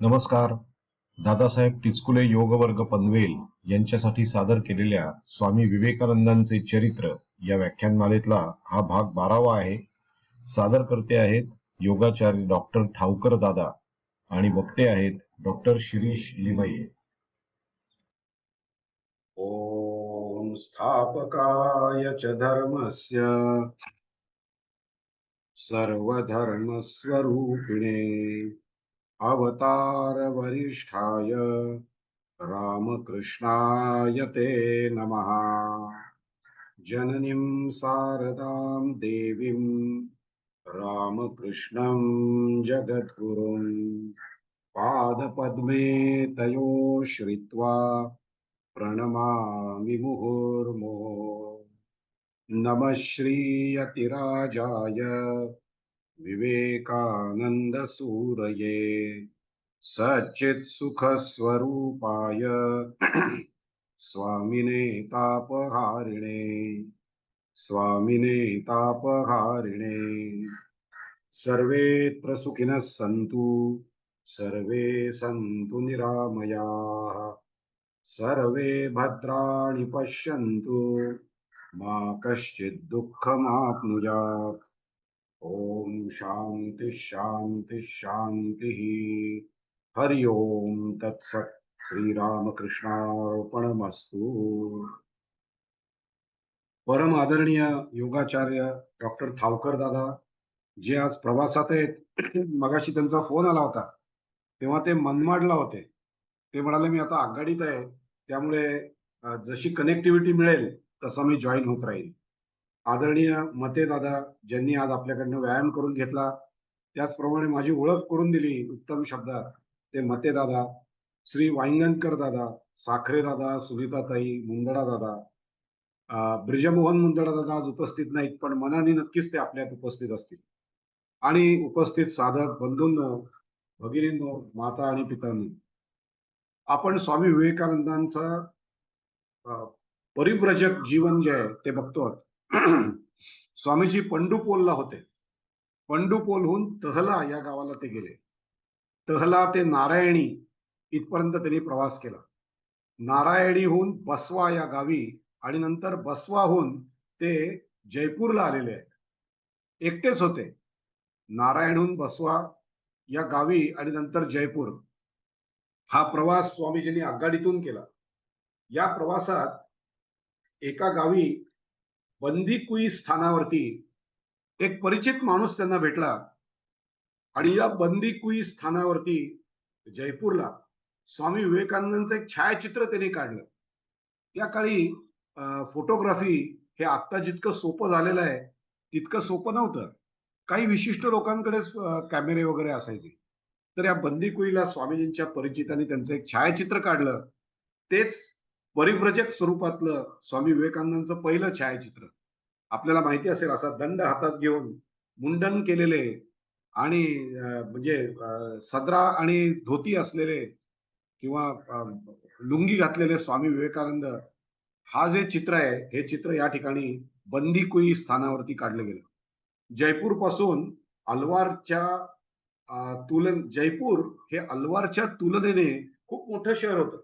नमस्कार. दादासाहेब टिचकुले योगवर्ग पनवेल यांच्यासाठी सादर केलेल्या स्वामी विवेकानंदांचे चरित्र या व्याख्यानमालेतला हा भाग 12वा आहे. सादर करते आहेत योगाचार्य डॉक्टर थावकर दादा आणि वक्ते आहेत डॉक्टर शिरीष लिमये. ओम स्थापकाय च धर्मस्य सर्वधर्मस्वरूपिणे अवतार वरिष्ठाय रामकृष्णाय ते नमः. जननीं शारदां देवीं रामकृष्णं जगद्गुरुं पादपद्मे तयो श्रित्वा प्रणमामि मुहुर्मुहुः. नमः श्रीयतिराजाय विवेकानन्दसूरये सच्चित्सुखस्वरूपाय स्वामिने तापहारिणे सर्वेत्र सुखिनः सन्तु सर्वे सन्तु निरामयाः सर्वे भद्राणि पश्यन्तु मा कश्चित् दुःखमाप्नुयात्. ओम शांति शांति शांति. हरि ओम तत्सत्. श्रीरामकृष्णार्पणमस्तु. परम आदरणीय योगाचार्य डॉक्टर थावकर दादा जे आज प्रवासात आहेत. मगाशी त्यांचा फोन आला होता तेव्हा ते मनमाडला होते. ते म्हणाले मी आता आघाडीत आहे, त्यामुळे जशी कनेक्टिव्हिटी मिळेल तसा मी जॉईन होत राहील. आदरणीय मते दादा ज्यांनी आज आपल्याकडनं व्यायाम करून घेतला, त्याचप्रमाणे माझी ओळख करून दिली उत्तम शब्दात, ते मते दादा, श्री वांगणकर दादा, साखरे दादा, सुनीताताई, मुंदडा दादा, ब्रिजमोहन मुंदडा दादा आज उपस्थित नाहीत, पण मनाने नक्कीच ते आपल्यात उपस्थित असतील. आणि उपस्थित साधक बंधूंनो, भगिनींनो, माता आणि पितांनो, आपण स्वामी विवेकानंदांचा परिव्रजक जीवन जे आहे ते बघतो. स्वामीजी पंढुपोलला होते. पंढुपोलहून तहला या गावाला ते गेले. तहला ते नारायणी इथपर्यंत त्यांनी प्रवास केला. नारायणीहून बसवा या गावी आणि नंतर बसवाहून ते जयपूरला आलेले आहेत. एकटेच होते. नारायणहून बसवा या गावी आणि नंतर जयपूर हा प्रवास स्वामीजींनी आघाडीतून केला. या प्रवासात एका गावी बंदीकुई स्थानावरती एक परिचित माणूस त्यांना भेटला आणि या बंदीकुई स्थानावरती जयपूरला स्वामी विवेकानंदांचं एक छायाचित्र त्यांनी काढलं. त्या काळी फोटोग्राफी हे आत्ता जितकं सोपं झालेलं आहे तितकं सोपं नव्हतं. काही विशिष्ट लोकांकडेच कॅमेरे वगैरे असायचे. तर या बंदीकुईला स्वामीजींच्या परिचितांनी त्यांचं एक छायाचित्र काढलं. तेच परिव्रजक स्वरूपातलं स्वामी विवेकानंदांचं पहिलं छायाचित्र. आपल्याला माहिती असेल, असा दंड हातात घेऊन मुंडन केलेले आणि म्हणजे सदरा आणि धोती असलेले किंवा लुंगी घातलेले स्वामी विवेकानंद, हा जे चित्र आहे हे चित्र या ठिकाणी बंदीकुई स्थानावरती काढलं गेलं. जयपूर पासून अलवारच्या जयपूर हे अलवारच्या तुलनेने खूप मोठं शहर होतं.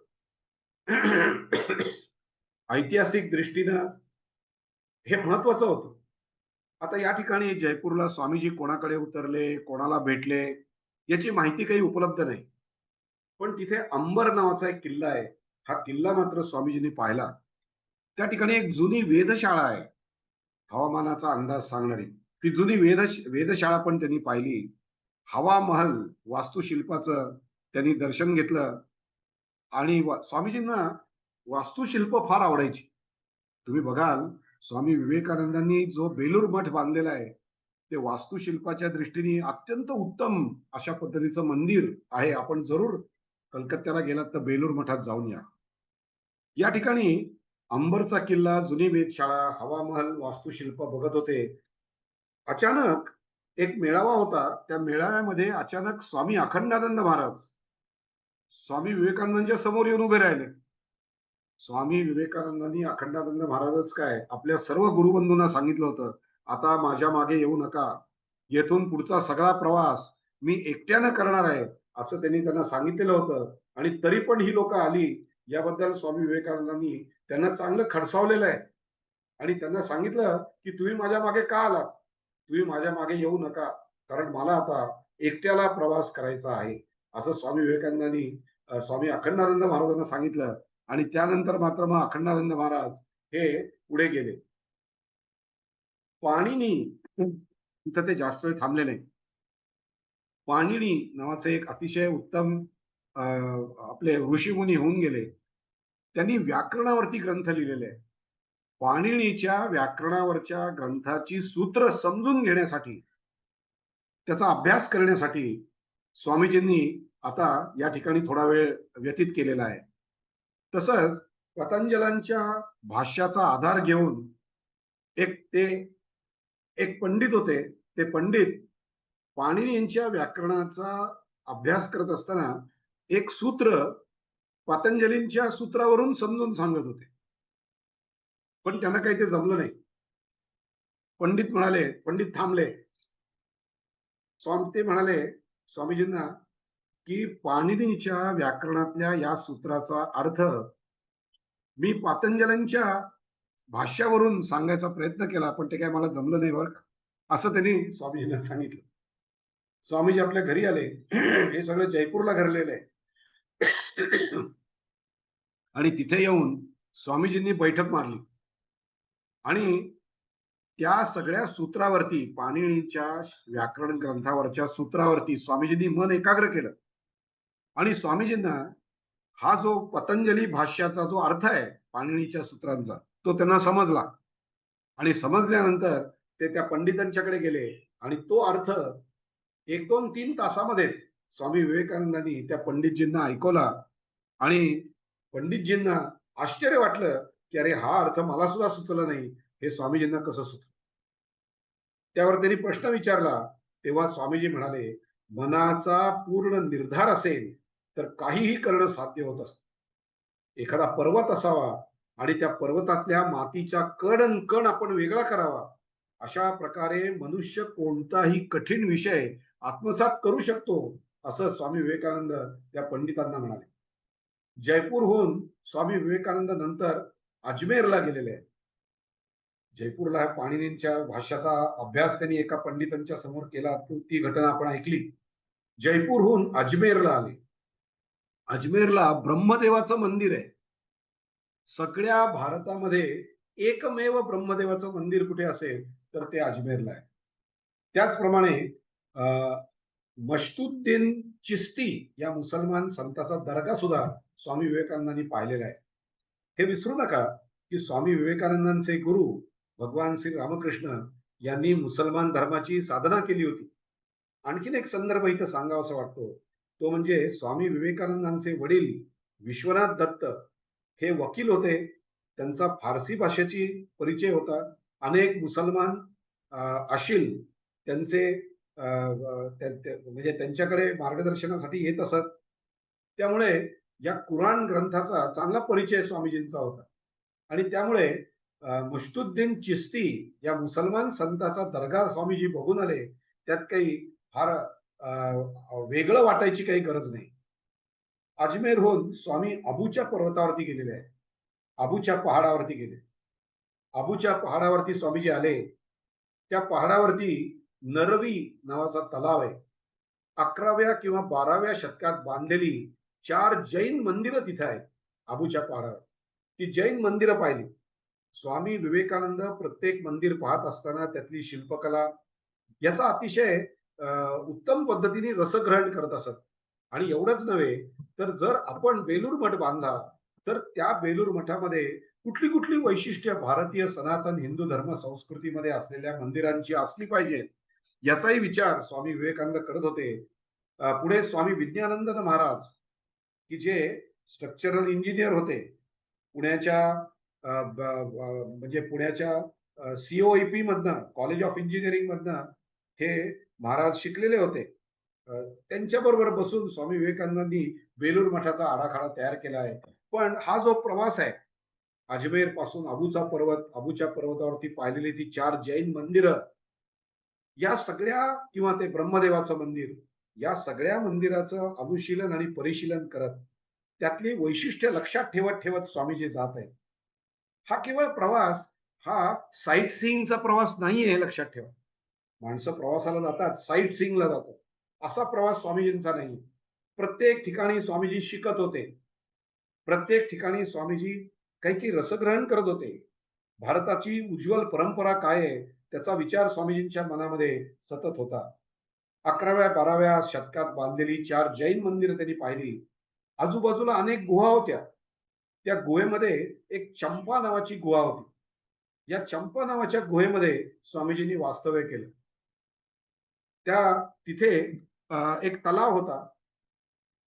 ऐतिहासिक दृष्टीनं हे महत्वाचं होतं. आता या ठिकाणी जयपूरला स्वामीजी कोणाकडे उतरले, कोणाला भेटले याची माहिती काही उपलब्ध नाही. पण तिथे अंबर नावाचा एक किल्ला आहे. हा किल्ला मात्र स्वामीजींनी पाहिला. त्या ठिकाणी एक जुनी वेधशाळा आहे, हवामानाचा अंदाज सांगणारी. ती जुनी वेधशाळा पण त्यांनी पाहिली. हवा महल वास्तुशिल्पाचं त्यांनी दर्शन घेतलं. आणि स्वामीजींना वास्तुशिल्प फार आवडायची. तुम्ही बघाल, स्वामी विवेकानंदांनी जो बेलूर मठ बांधलेला आहे ते वास्तुशिल्पाच्या दृष्टीने अत्यंत उत्तम अशा पद्धतीचं मंदिर आहे. आपण जरूर कलकत्त्याला गेलात तर बेलूर मठात जाऊन या. या ठिकाणी अंबरचा किल्ला, जुनी वेधशाळा, हवा महल, वास्तुशिल्प बघत होते. अचानक एक मेळावा होता. त्या मेळाव्यामध्ये अचानक स्वामी अखंडानंद महाराज स्वामी विवेकानंदांच्या समोर येऊन उभे राहिले. स्वामी विवेकानंदांनी अखंडानंद महाराजच काय, आपल्या सर्व गुरुबंधूंना सांगितलं होतं, आता माझ्या मागे येऊ नका, येथून पुढचा सगळा प्रवास मी एकट्यानं करणार आहे, असं त्यांनी त्यांना सांगितलेलं होतं. आणि तरी पण ही लोक आली, याबद्दल स्वामी विवेकानंदांनी त्यांना चांगलं खडसावलेलं आहे. आणि त्यांना सांगितलं की तुम्ही माझ्या मागे का आलात, तुम्ही माझ्या मागे येऊ नका, कारण मला आता एकट्याला प्रवास करायचा आहे, असं स्वामी विवेकानंदांनी स्वामी अखंडानंद महाराजांना सांगितलं. आणि त्यानंतर मात्र मग अखंडानंद महाराज हे पुढे गेले. पाणिनी तिथं ते जास्त वेळ थांबले नाही. पाणिनी नावाचे एक अतिशय उत्तम आपले ऋषीमुनी होऊन गेले. त्यांनी व्याकरणावरती ग्रंथ लिहिलेले आहे. पाणिनीच्या व्याकरणावरच्या ग्रंथाची सूत्र समजून घेण्यासाठी, त्याचा अभ्यास करण्यासाठी स्वामीजींनी आता या ठिकाणी थोडा वेळ व्यतीत केलेला आहे. तसंच पतंजलांच्या भाष्याचा आधार घेऊन एक पंडित होते. ते पंडित पाणिनी यांच्या व्याकरणाचा अभ्यास करत असताना एक सूत्र पतंजलींच्या सूत्रावरून समजून सांगत होते, पण त्यांना काही ते जमलं नाही. पंडित थांबले. ते म्हणाले स्वामीजींना की पाणिनीच्या व्याकरणातल्या या सूत्राचा अर्थ मी पतंजलींच्या भाष्यावरून सांगायचा प्रयत्न केला, पण ते काय मला जमलं नाही बरं का, असं त्यांनी स्वामीजींना सांगितलं. स्वामीजी आपल्या घरी आले. हे सगळं जयपूरला घडलेलं आहे. आणि तिथे येऊन स्वामीजींनी बैठक मारली आणि त्या सगळ्या सूत्रावरती, पाणिनीच्या व्याकरण ग्रंथावरच्या सूत्रावरती स्वामीजींनी मन एकाग्र केलं. आणि स्वामीजींना हा जो पतंजली भाष्याचा जो अर्थ आहे पाणिनीच्या सूत्रांचा, तो त्यांना समजला. आणि समजल्यानंतर ते त्या पंडितांच्याकडे गेले आणि तो अर्थ 1-2-3 तासामध्येच स्वामी विवेकानंदांनी त्या पंडितजींना ऐकवला. आणि पंडितजींना आश्चर्य वाटलं की अरे, हा अर्थ मला सुद्धा सुचला नाही, हे स्वामीजींना कसं सुचलं. त्यावर त्यांनी प्रश्न विचारला. तेव्हा स्वामीजी म्हणाले, मनाचा पूर्ण निर्धार असेल तर काहीही करणं साध्य होत असतं. एखादा पर्वत असावा आणि त्या पर्वतातल्या मातीचा कण अन कण आपण वेगळा करावा, अशा प्रकारे मनुष्य कोणताही कठीण विषय आत्मसात करू शकतो, असं स्वामी विवेकानंद त्या पंडितांना म्हणाले. जयपूरहून स्वामी विवेकानंद नंतर अजमेरला गेलेले आहेत. जयपूरला पाणिनींच्या भाष्याचा अभ्यास त्यांनी एका पंडितांच्या समोर केला, ती घटना आपण ऐकली. जयपूरहून अजमेरला आले. अजमेरला ब्रह्मदेवाचं मंदिर आहे. सगळ्या भारतामध्ये एकमेव ब्रह्मदेवाचं मंदिर कुठे असेल तर ते अजमेरला आहे. त्याचप्रमाणे मशतुद्दीन चिश्ती या मुसलमान संताचा दर्गा सुद्धा स्वामी विवेकानंदांनी पाहिलेला आहे. हे विसरू नका की स्वामी विवेकानंदांचे गुरु भगवान श्री रामकृष्ण यांनी मुसलमान धर्माची साधना केली होती. आणखीन एक संदर्भ इथं सांगावासा वाटतो, तो म्हणजे स्वामी विवेकानंदांचे वडील विश्वनाथ दत्त हे वकील होते. त्यांचा फारसी भाषेची परिचय होता. अनेक मुसलमान अशील त्यांचे म्हणजे त्यांच्याकडे मार्गदर्शनासाठी येत असत. त्यामुळे या कुराण ग्रंथाचा चांगला परिचय स्वामीजींचा होता. आणि त्यामुळे मुश्तुद्दीन चिश्ती या मुसलमान संताचा दर्गा स्वामीजी बघून आले. त्यात काही फार वेगळं वाटायची काही गरज नाही. अजमेरहून स्वामी अबूच्या पर्वतावरती गेलेले आहेत. अबूच्या पहाडावरती गेले. अबूच्या पहाडावरती स्वामीजी आले. त्या पहाडावरती नरवी नावाचा तलाव आहे. 11व्या किंवा 12व्या शतकात बांधलेली 4 जैन मंदिरं तिथे आहेत अबूच्या पहाडावर. ती जैन मंदिरं पाहिली. स्वामी विवेकानंद प्रत्येक मंदिर पाहत असताना त्यातली शिल्पकला याचा अतिशय उत्तम पद्धतीने रसग्रहण करत असत. आणि एवढंच नव्हे तर जर आपण बेलूर मठ बांधला तर त्या बेलूर मठामध्ये कुठली कुठली वैशिष्ट्य भारतीय सनातन हिंदू धर्म संस्कृतीमध्ये असलेल्या मंदिरांची असली पाहिजेत, याचाही विचार स्वामी विवेकानंद करत होते. पुढे स्वामी विज्ञानंद महाराज की जे स्ट्रक्चरल इंजिनियर होते, पुण्याच्या म्हणजे पुण्याच्या सीओईपी मधनं, कॉलेज ऑफ इंजिनिअरिंग मधनं हे महाराज शिकलेले होते. त्यांच्या बरोबर बसून स्वामी विवेकानंदांनी बेलूर मठाचा आराखडा तयार केला आहे. पण हा जो प्रवास आहे, अजमेर पासून अबूचा पर्वत, अबूच्या पर्वतावरती पाहिलेली ती 4 जैन मंदिरं, या सगळ्या, किंवा ते ब्रह्मदेवाचं मंदिर, या सगळ्या मंदिराचं अनुशीलन आणि परिशीलन करत त्यातली वैशिष्ट्य लक्षात ठेवत ठेवत स्वामीजी जात आहेत. हा केवळ प्रवास, हा साईट सीइंगचा प्रवास नाहीये हे लक्षात ठेवा. माणसं प्रवासाला जातात, साईट सीइंगला जातात. असा प्रवास स्वामीजींचा नाही. प्रत्येक ठिकाणी स्वामीजी शिकत होते. प्रत्येक ठिकाणी स्वामीजी काही काही रसग्रहण करत होते. भारताची उज्ज्वल परंपरा काय आहे त्याचा विचार स्वामीजींच्या मनामध्ये सतत होता. 11व्या-12व्या शतकात बांधलेली 4 जैन मंदिरं त्यांनी पाहिली. आजूबाजूला अनेक गुहा होत्या. त्या गुहेमध्ये एक चंपा नावाची गुहा होती. या चंपा नावाच्या गुहेमध्ये स्वामीजींनी वास्तव्य केलं. त्या तिथे एक तलाव होता.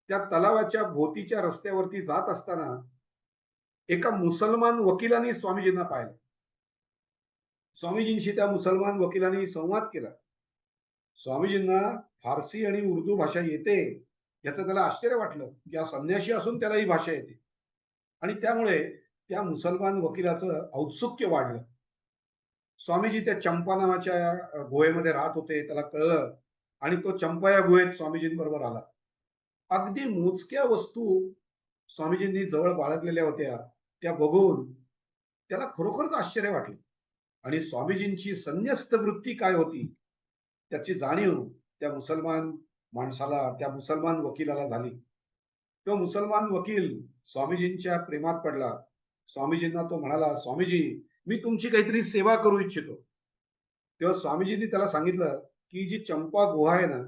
त्या तलावाच्या भोवतीच्या रस्त्यावरती जात असताना एका मुसलमान वकिलाने स्वामीजींना पाहिलं. स्वामीजींशी त्या मुसलमान वकिलाने संवाद केला. स्वामीजींना फारसी आणि उर्दू भाषा येते याचं त्याला आश्चर्य वाटलं की हा संन्यासी असून त्याला ही भाषा येते. आणि त्यामुळे त्या मुसलमान वकिलाचं औत्सुक्य वाढलं. स्वामीजी त्या चंपा नावाच्या गुहेमध्ये राहत होते, त्याला कळलं आणि तो चंपा या गुहेत स्वामीजींबरोबर आला. अगदी मोजक्या वस्तू स्वामीजींनी जवळ बाळगलेल्या होत्या. त्या बघून त्याला खरोखरच आश्चर्य वाटलं आणि स्वामीजींची संन्यस्त वृत्ती काय होती त्याची जाणीव त्या मुसलमान माणसाला, त्या मुसलमान वकिलाला झाली. तो मुसलमान वकील स्वामीजींच्या प्रेमात पडला. स्वामीजींना तो म्हणाला, स्वामीजी मी तुमची काहीतरी सेवा करू इच्छितो. तेव्हा स्वामीजींनी त्याला सांगितलं की जी चंपा गुहा आहे ना,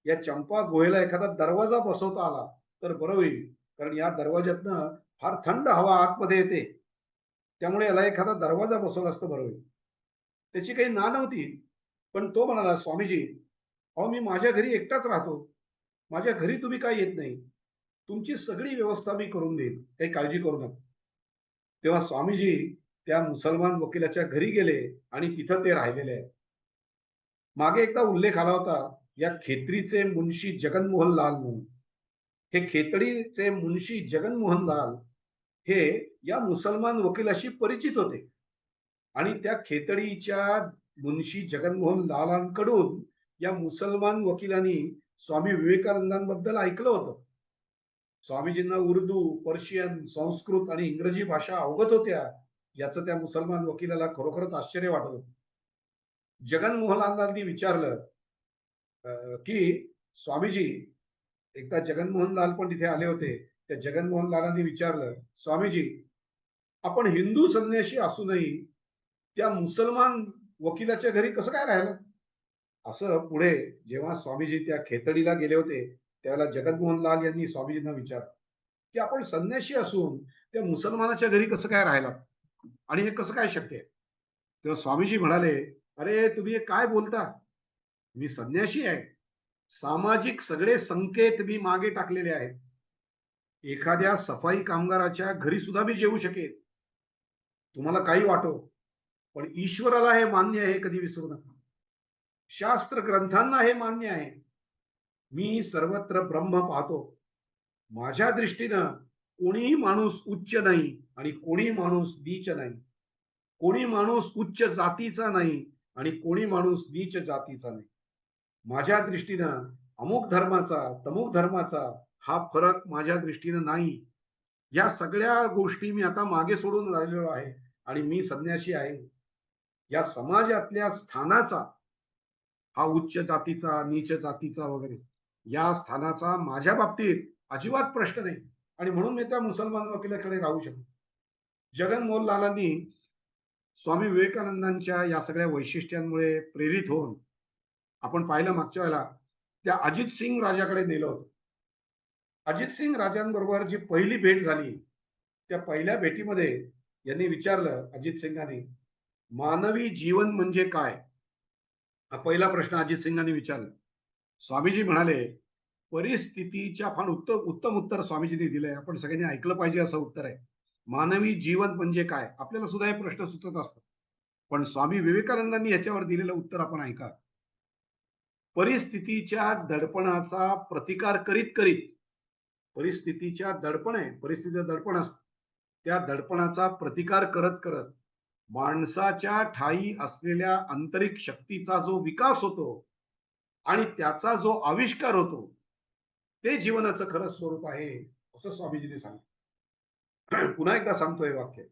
या चंपा गुहेला एखादा दरवाजा बसवता आला तर बरं होईल, कारण या दरवाज्यातनं फार थंड हवा आतमध्ये येते. त्यामुळे याला एखादा दरवाजा बसवला असतं बरं होईल. त्याची काही ना नव्हती, पण तो म्हणाला, स्वामीजी अहो मी माझ्या घरी एकटाच राहतो. माझ्या घरी तुम्ही काय येत नाही. तुमची सगळी व्यवस्था मी करून देईन, काही काळजी करू नका. तेव्हा स्वामीजी त्या मुसलमान वकिलाच्या घरी गेले आणि तिथं ते राहिलेले आहेत. मागे एकदा उल्लेख आला होता या खेत्रीचे मुन्शी जगनमोहन लाल म्हणून. हे खेतडीचे मुन्शी जगनमोहन लाल हे या मुसलमान वकिलाशी परिचित होते आणि त्या खेतडीच्या मुन्शी जगनमोहन लालांकडून या मुसलमान वकिलांनी स्वामी विवेकानंदांबद्दल ऐकलं होतं. स्वामीजींना उर्दू, पर्शियन, संस्कृत आणि इंग्रजी भाषा अवगत होत्या याचं त्या मुसलमान वकिलाला खरोखरच आश्चर्य वाटत होतं. जगनमोहनलालांनी विचारलं की स्वामीजी, एकदा जगनमोहनलाल पण तिथे आले होते. त्या जगनमोहनलालांनी विचारलं, स्वामीजी आपण हिंदू संन्यासी असूनही त्या मुसलमान वकिलाच्या घरी कसं काय राहिलं? असं पुढे जेव्हा स्वामीजी त्या खेतडीला गेले होते त्यावेळेला जगनमोहनलाल यांनी स्वामीजींना विचारलं की आपण संन्यासी असून त्या मुसलमानाच्या घरी कसं काय राहिला आणि हे कसं काय शक्य आहे? तेव्हा स्वामीजी म्हणाले, अरे तुम्ही हे काय बोलता? मी संन्यासी आहे. सामाजिक सगळे संकेत मी मागे टाकलेले आहेत. एखाद्या सफाई कामगाराच्या घरी सुद्धा मी जेवू शकेन. तुम्हाला काही वाटो, पण ईश्वराला हे मान्य आहे, कधी विसरू नका. शास्त्र ग्रंथांना हे मान्य आहे. मी सर्वत्र ब्रह्म पाहतो. माझ्या दृष्टीनं कोणीही माणूस उच्च नाही आणि कोणी माणूस नीच नाही. कोणी माणूस उच्च जातीचा नाही आणि कोणी माणूस नीच जातीचा नाही. माझ्या दृष्टीनं अमुक धर्माचा, तमुक धर्माचा हा फरक माझ्या दृष्टीनं नाही. या सगळ्या गोष्टी मी आता मागे सोडून राहिलेलो आहे आणि मी संन्यासी आहे. या समाजातल्या स्थानाचा, हा उच्च जातीचा, नीच जातीचा वगैरे, या स्थानाचा माझ्या बाबतीत अजिबात प्रश्न नाही आणि म्हणून मी त्या मुसलमान वकिलाकडे राहू शकतो. जगनमोहनलालांनी स्वामी विवेकानंदांच्या या सगळ्या वैशिष्ट्यांमुळे प्रेरित होऊन आपण पाहिलं मागच्या वेळेला त्या अजित सिंग राजाकडे नेलं होतं. अजित सिंग राजांबरोबर जी पहिली भेट झाली त्या पहिल्या भेटीमध्ये यांनी विचारलं, अजित सिंगांनी, मानवी जीवन म्हणजे काय? हा पहिला प्रश्न अजित सिंगांनी विचारला. स्वामीजी म्हणाले, परिस्थितीच्या फार उत्तम उत्तर स्वामीजींनी दिलंय. आपण सगळ्यांनी ऐकलं पाहिजे असं उत्तर आहे. मानवी जीवन म्हणजे काय? आपल्याला सुद्धा हे प्रश्न सुचत असतात, पण स्वामी विवेकानंदांनी याच्यावर दिलेलं उत्तर आपण ऐका. परिस्थितीच्या दडपणाचा प्रतिकार करीत करीत, परिस्थितीच्या दडपण आहे, परिस्थितीचं दडपण असतं, त्या दडपणाचा प्रतिकार करत करत माणसाच्या ठायी असलेल्या आंतरिक शक्तीचा जो विकास होतो आणि त्याचा जो आविष्कार होतो ते जीवनाचं खरं स्वरूप आहे, असं स्वामीजींनी सांगितलं. पुन्हा एकदा सांगतो हे वाक्य.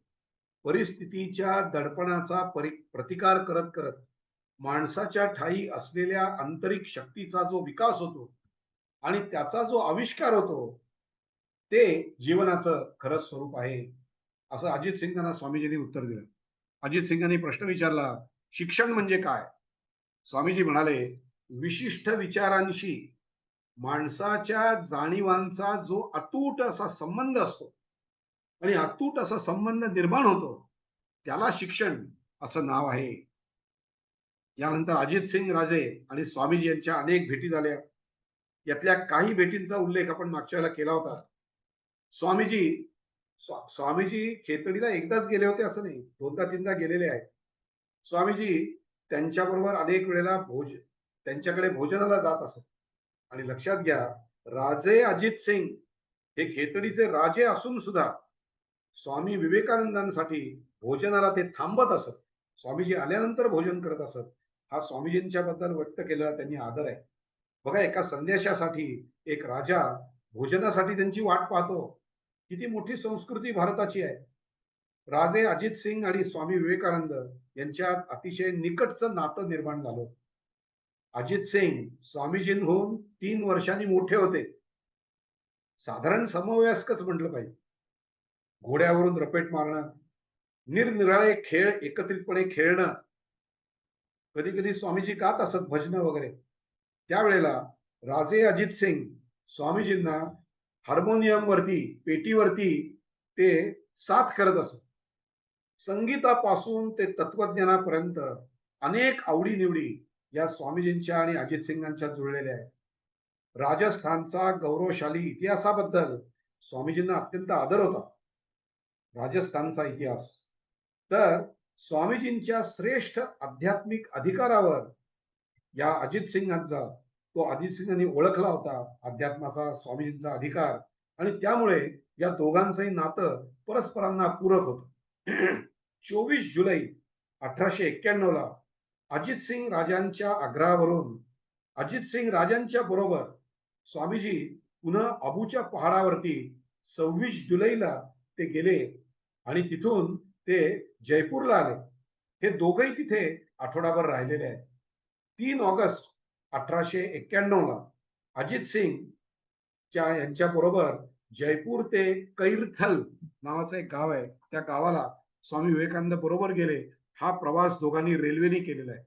परिस्थितीच्या दडपणाचा प्रतिकार करत करत माणसाच्या ठायी असलेल्या आंतरिक शक्तीचा जो विकास होतो आणि त्याचा जो आविष्कार होतो, ते जीवनाचं खरं स्वरूप आहे, असं अजित सिंगांना स्वामीजींनी उत्तर दिलं. अजित सिंगांनी प्रश्न विचारला, शिक्षण म्हणजे काय? स्वामीजी म्हणाले, विशिष्ट विचारांशी माणसाच्या जाणीवांचा जो अतूट असा संबंध असतो आणि अतूट असा संबंध निर्माण होतो, त्याला शिक्षण असं नाव आहे. यानंतर अजित सिंग राजे आणि स्वामीजी यांच्या अनेक भेटी झाल्या. यातल्या काही भेटींचा उल्लेख आपण मागच्या वेळेला केला होता. स्वामीजी स्वामीजी खेतडीला एकदाच गेले होते असं नाही, दोनदा तीनदा गेलेले आहेत. स्वामीजी त्यांच्याबरोबर अनेक वेळेला त्यांच्याकडे भोजनाला जात असत. आणि लक्षात घ्या, राजे अजित सिंग हे खेतडीचे राजे असून सुद्धा स्वामी विवेकानंदांसाठी भोजनाला ते थांबत असत. स्वामीजी आल्यानंतर भोजन करत असत. हा स्वामीजींच्या बद्दल व्यक्त केलेला त्यांनी आदर आहे. बघा, एका संदेशासाठी एक राजा भोजनासाठी त्यांची वाट पाहतो. किती मोठी संस्कृती भारताची आहे. राजे अजित सिंग आणि स्वामी विवेकानंद यांच्यात अतिशय निकटचं नातं निर्माण झालं. अजित सिंग स्वामीजींहून 3 वर्षांनी मोठे होते. साधारण समवयस्कच म्हटलं पाहिजे. घोड्यावरून रपेट मारणं, निरनिराळे खेळ एकत्रितपणे खेळणं, कधी कधी स्वामीजी गात असत भजन वगैरे. त्यावेळेला राजे अजित सिंग स्वामीजींना हार्मोनियम वरती, पेटीवरती ते साथ करत असत. संगीतापासून ते तत्वज्ञानापर्यंत अनेक आवडीनिवडी या स्वामीजींच्या आणि अजित सिंगांच्या जुळलेल्या आहेत. राजस्थानचा गौरवशाली इतिहासाबद्दल स्वामीजींना अत्यंत आदर होता. राजस्थानचा इतिहास तर स्वामीजींच्या श्रेष्ठ आध्यात्मिक अधिकारावर या अजित सिंगांचा, तो अजित सिंगांनी ओळखला होता अध्यात्माचा, स्वामीजींचा अधिकार, आणि त्यामुळे या दोघांचंही नातं परस्परांना पूरक होतं. 24 जुलै 1891 ला अजित सिंग राजांच्या आग्रहावरून अजित सिंग राजांच्या बरोबर स्वामीजी पुन्हा अबूच्या पहाडावरती 26 जुलैला ते गेले आणि तिथून ते जयपूरला आले. हे दोघही तिथे आठवडाभर राहिलेले आहेत. 3 ऑगस्ट 1891 ला अजित सिंग यांच्या बरोबर जयपूर ते कैरथल नावाचं एक गाव आहे, त्या गावाला स्वामी विवेकानंद बरोबर गेले. हा प्रवास दोघांनी रेल्वेने केलेला आहे.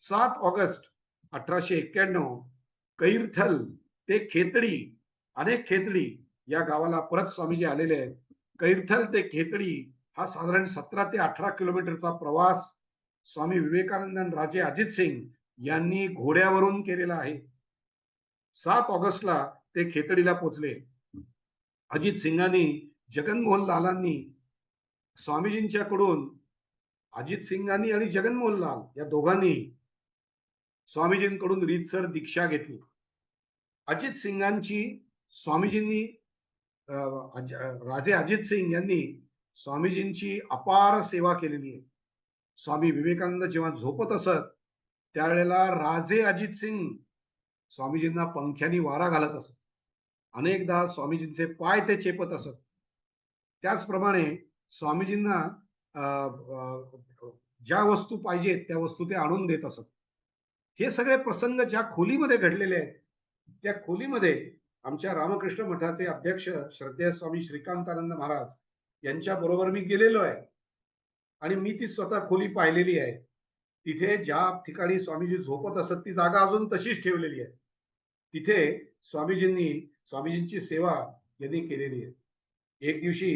7 ऑगस्ट 1891 कैरथल ते खेतडी, अनेक खेतडी या गावाला परत स्वामीजी आलेले आहेत. कैरथल ते खेतडी हा साधारण 17 ते 18 किलोमीटरचा प्रवास स्वामी विवेकानंद आणि राजे अजित सिंग यांनी घोड्यावरून केलेला आहे. 7 ऑगस्टला ते खेतडीला पोहोचले. अजित सिंगांनी जगनमोहन लालांनी स्वामीजींच्याकडून, अजित सिंगांनी आणि जगनमोहन लाल या दोघांनी स्वामीजींकडून रीतसर दीक्षा घेतली. अजित सिंगांची स्वामीजींनी राजे अजित सिंग यांनी स्वामीजींची अपार सेवा केलेली आहे. स्वामी विवेकानंद जेव्हा झोपत असत त्यावेळेला राजे अजित सिंग स्वामीजींना पंख्यानी वारा घालत असत. अनेकदा स्वामीजींचे पाय ते चेपत असत. त्याचप्रमाणे स्वामीजींना ज्या वस्तू पाहिजेत त्या वस्तू ते आणून देत असत. हे सगळे प्रसंग ज्या खोलीमध्ये घडलेले आहेत, त्या खोलीमध्ये आमच्या रामकृष्ण मठाचे अध्यक्ष श्रद्धेय स्वामी श्रीकांतानंद महाराज यांच्या बरोबर मी गेलेलो आहे आणि मी ती स्वतः खोली पाहिलेली आहे. तिथे ज्या ठिकाणी स्वामीजी झोपत असत ती जागा अजून तशीच ठेवलेली आहे. तिथे स्वामीजींची सेवा यांनी केलेली आहे. एक दिवशी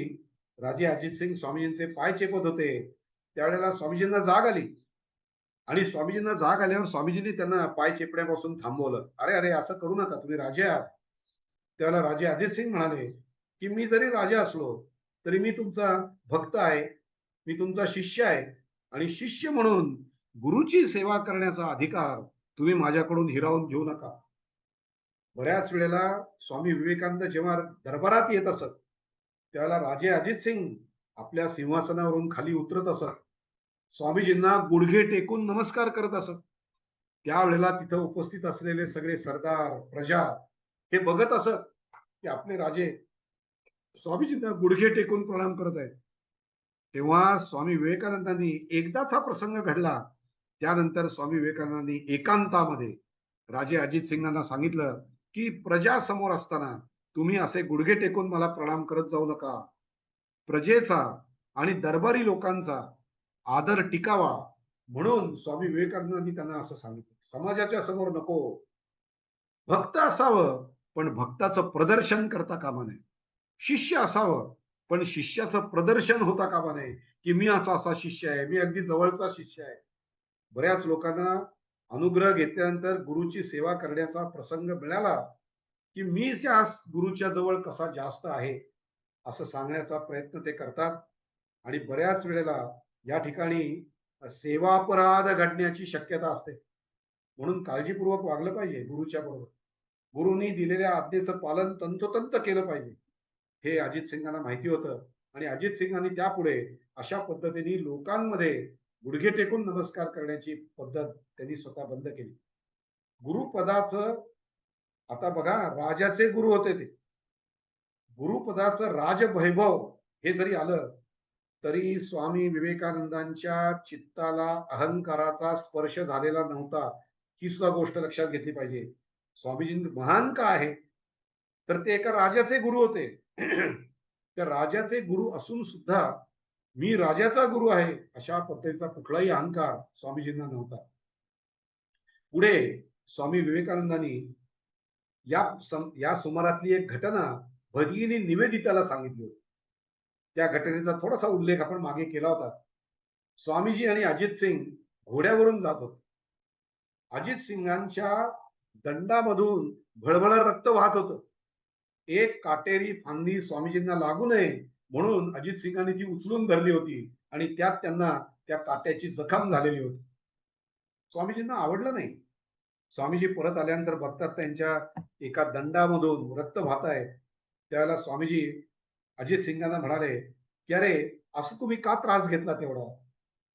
राजे अजित सिंग स्वामीजींचे पाय चेपत होते. त्यावेळेला स्वामीजींना जाग आली आणि स्वामीजींना जाग आल्यावर स्वामीजींनी त्यांना पाय चेपण्यापासून थांबवलं. अरे अरे, असं करू नका, तुम्ही राजे आहात. त्यावेळेला राजे अजित सिंग म्हणाले की मी जरी राजा असलो तरी मी तुमचा भक्त आहे, मी तुमचा शिष्य आहे आणि शिष्य म्हणून गुरुची सेवा करण्याचा अधिकार तुम्ही माझ्याकडून हिरावून घेऊ नका. बऱ्याच वेळेला स्वामी विवेकानंद जेव्हा दरबारात येत असत त्यावेळेला राजे अजित सिंग आपल्या सिंहासनावरून खाली उतरत असत. स्वामीजींना गुडघे टेकून नमस्कार करत असत. त्यावेळेला तिथं उपस्थित असलेले सगळे सरदार, प्रजा हे बघत असत की आपले राजे स्वामीजींना गुडघे टेकून प्रणाम करत आहेत. तेव्हा स्वामी विवेकानंदांनी एकदाच हा प्रसंग घडला. त्यानंतर स्वामी विवेकानंदांनी एकांतामध्ये राजे अजित सिंगांना सांगितलं की प्रजा समोर असताना तुम्ही असे गुडघे टेकून मला प्रणाम करत जाऊ नका. प्रजेचा आणि दरबारी लोकांचा आदर टिकावा म्हणून स्वामी विवेकानंदांनी त्यांना असं सांगितलं. समाजाच्या समोर नको, भक्त असावं पण भक्ताचं प्रदर्शन करता कामा नये. शिष्य असावं पण शिष्याचं प्रदर्शन होता कामा नये की मी असा असा शिष्य आहे, मी अगदी जवळचा शिष्य आहे. बऱ्याच लोकांना अनुग्रह घेतल्यानंतर गुरुची सेवा करण्याचा प्रसंग मिळाला की मी त्या गुरुच्या जवळ कसा जास्त आहे असं सांगण्याचा प्रयत्न ते करतात. आणि बऱ्याच वेळेला या ठिकाणी सेवापराध घडण्याची शक्यता असते. म्हणून काळजीपूर्वक वागलं पाहिजे गुरुच्या बरोबर. गुरुनी दिलेल्या आज्ञेचं पालन तंतोतंत केलं पाहिजे हे अजित सिंगांना माहिती होतं. आणि अजित सिंगांनी त्यापुढे अशा पद्धतीने लोकांमध्ये गुडघे टेकून नमस्कार करण्याची पद्धत त्यांनी स्वतः बंद केली. गुरुपदाचं आता बघा, राजाचे गुरु होते ते. गुरुपदाचं राजवैभव हे जरी आलं तरी स्वामी विवेकानंदांच्या चित्ताला अहंकाराचा स्पर्श झालेला नव्हता. ही सुद्धा गोष्ट लक्षात घेतली पाहिजे. स्वामीजी महान का आहे तर ते एका राजाचे गुरु होते. त्या राजाचे गुरु असून सुद्धा मी राजाचा गुरु आहे अशा पद्धतीचा कुठलाही अहंकार स्वामीजींना नव्हता. पुढे स्वामी विवेकानंदांनी या सुमारातली एक घटना भगिनी निवेदिताला सांगितली होती. त्या घटनेचा थोडासा उल्लेख आपण मागे केला होता. स्वामीजी आणि अजित सिंग घोड्यावरून जात होते. अजित सिंगांच्या दंडामधून भळभळ रक्त वाहत होतं. एक काटेरी फांदी स्वामीजींना लागू नये म्हणून अजित सिंगांनी ती उचलून धरली होती आणि त्यात त्यांना त्या काट्याची जखम झालेली होती. स्वामीजींना आवडलं नाही. स्वामीजी परत आल्यानंतर बघतात त्यांच्या एका दंडामधून रक्त वाहत आहे. त्यावेळेला स्वामीजी अजित सिंगांना म्हणाले की अरे असं तुम्ही का त्रास घेतला तेवढा.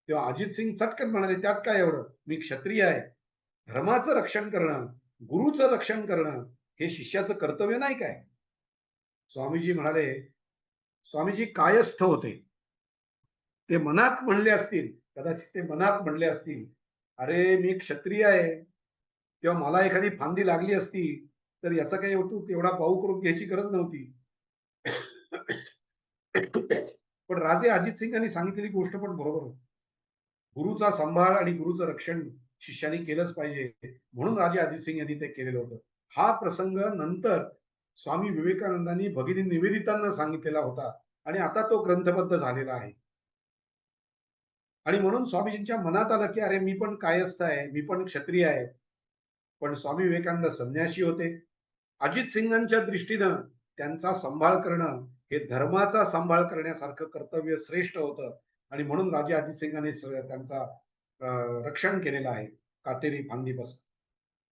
तेव्हा अजित सिंग चटकन म्हणाले त्यात काय एवढं, मी क्षत्रिय आहे. धर्माचं रक्षण करणं, गुरुचं रक्षण करणं हे शिष्याचं कर्तव्य नाही काय. स्वामीजी म्हणाले, स्वामीजी कायस्थ होते. ते मनात म्हणले असतील, कदाचित ते मनात म्हणले असतील, अरे मी क्षत्रिय आहे, तेव्हा मला एखादी फांदी लागली असती तर याचा काही तू एवढा पाऊ करून घ्यायची गरज नव्हती. पण राजे अजित सिंग यांनी सांगितलेली गोष्ट पण बरोबर होती. गुरुचा सांभाळ आणि गुरुचं रक्षण शिष्याने केलंच पाहिजे म्हणून राजे अजित सिंग यांनी ते केलेलं होतं. हा प्रसंग नंतर स्वामी विवेकानंदांनी भगिनी निवेदितांना सांगितलेला होता आणि आता तो ग्रंथबद्ध झालेला आहे. आणि म्हणून स्वामीजींच्या मनात आलं की अरे मी पण कायस्थ आहे, मी पण क्षत्रिय आहे. पण स्वामी विवेकानंद संन्यासी होते. अजित सिंगांच्या दृष्टीनं त्यांचा सांभाळ करणं हे धर्माचा सांभाळ करण्यासारखं कर्तव्य श्रेष्ठ होतं आणि म्हणून राजे अजित सिंगांनी त्यांचा रक्षण केलेलं आहे काटेरी फांदीपासून.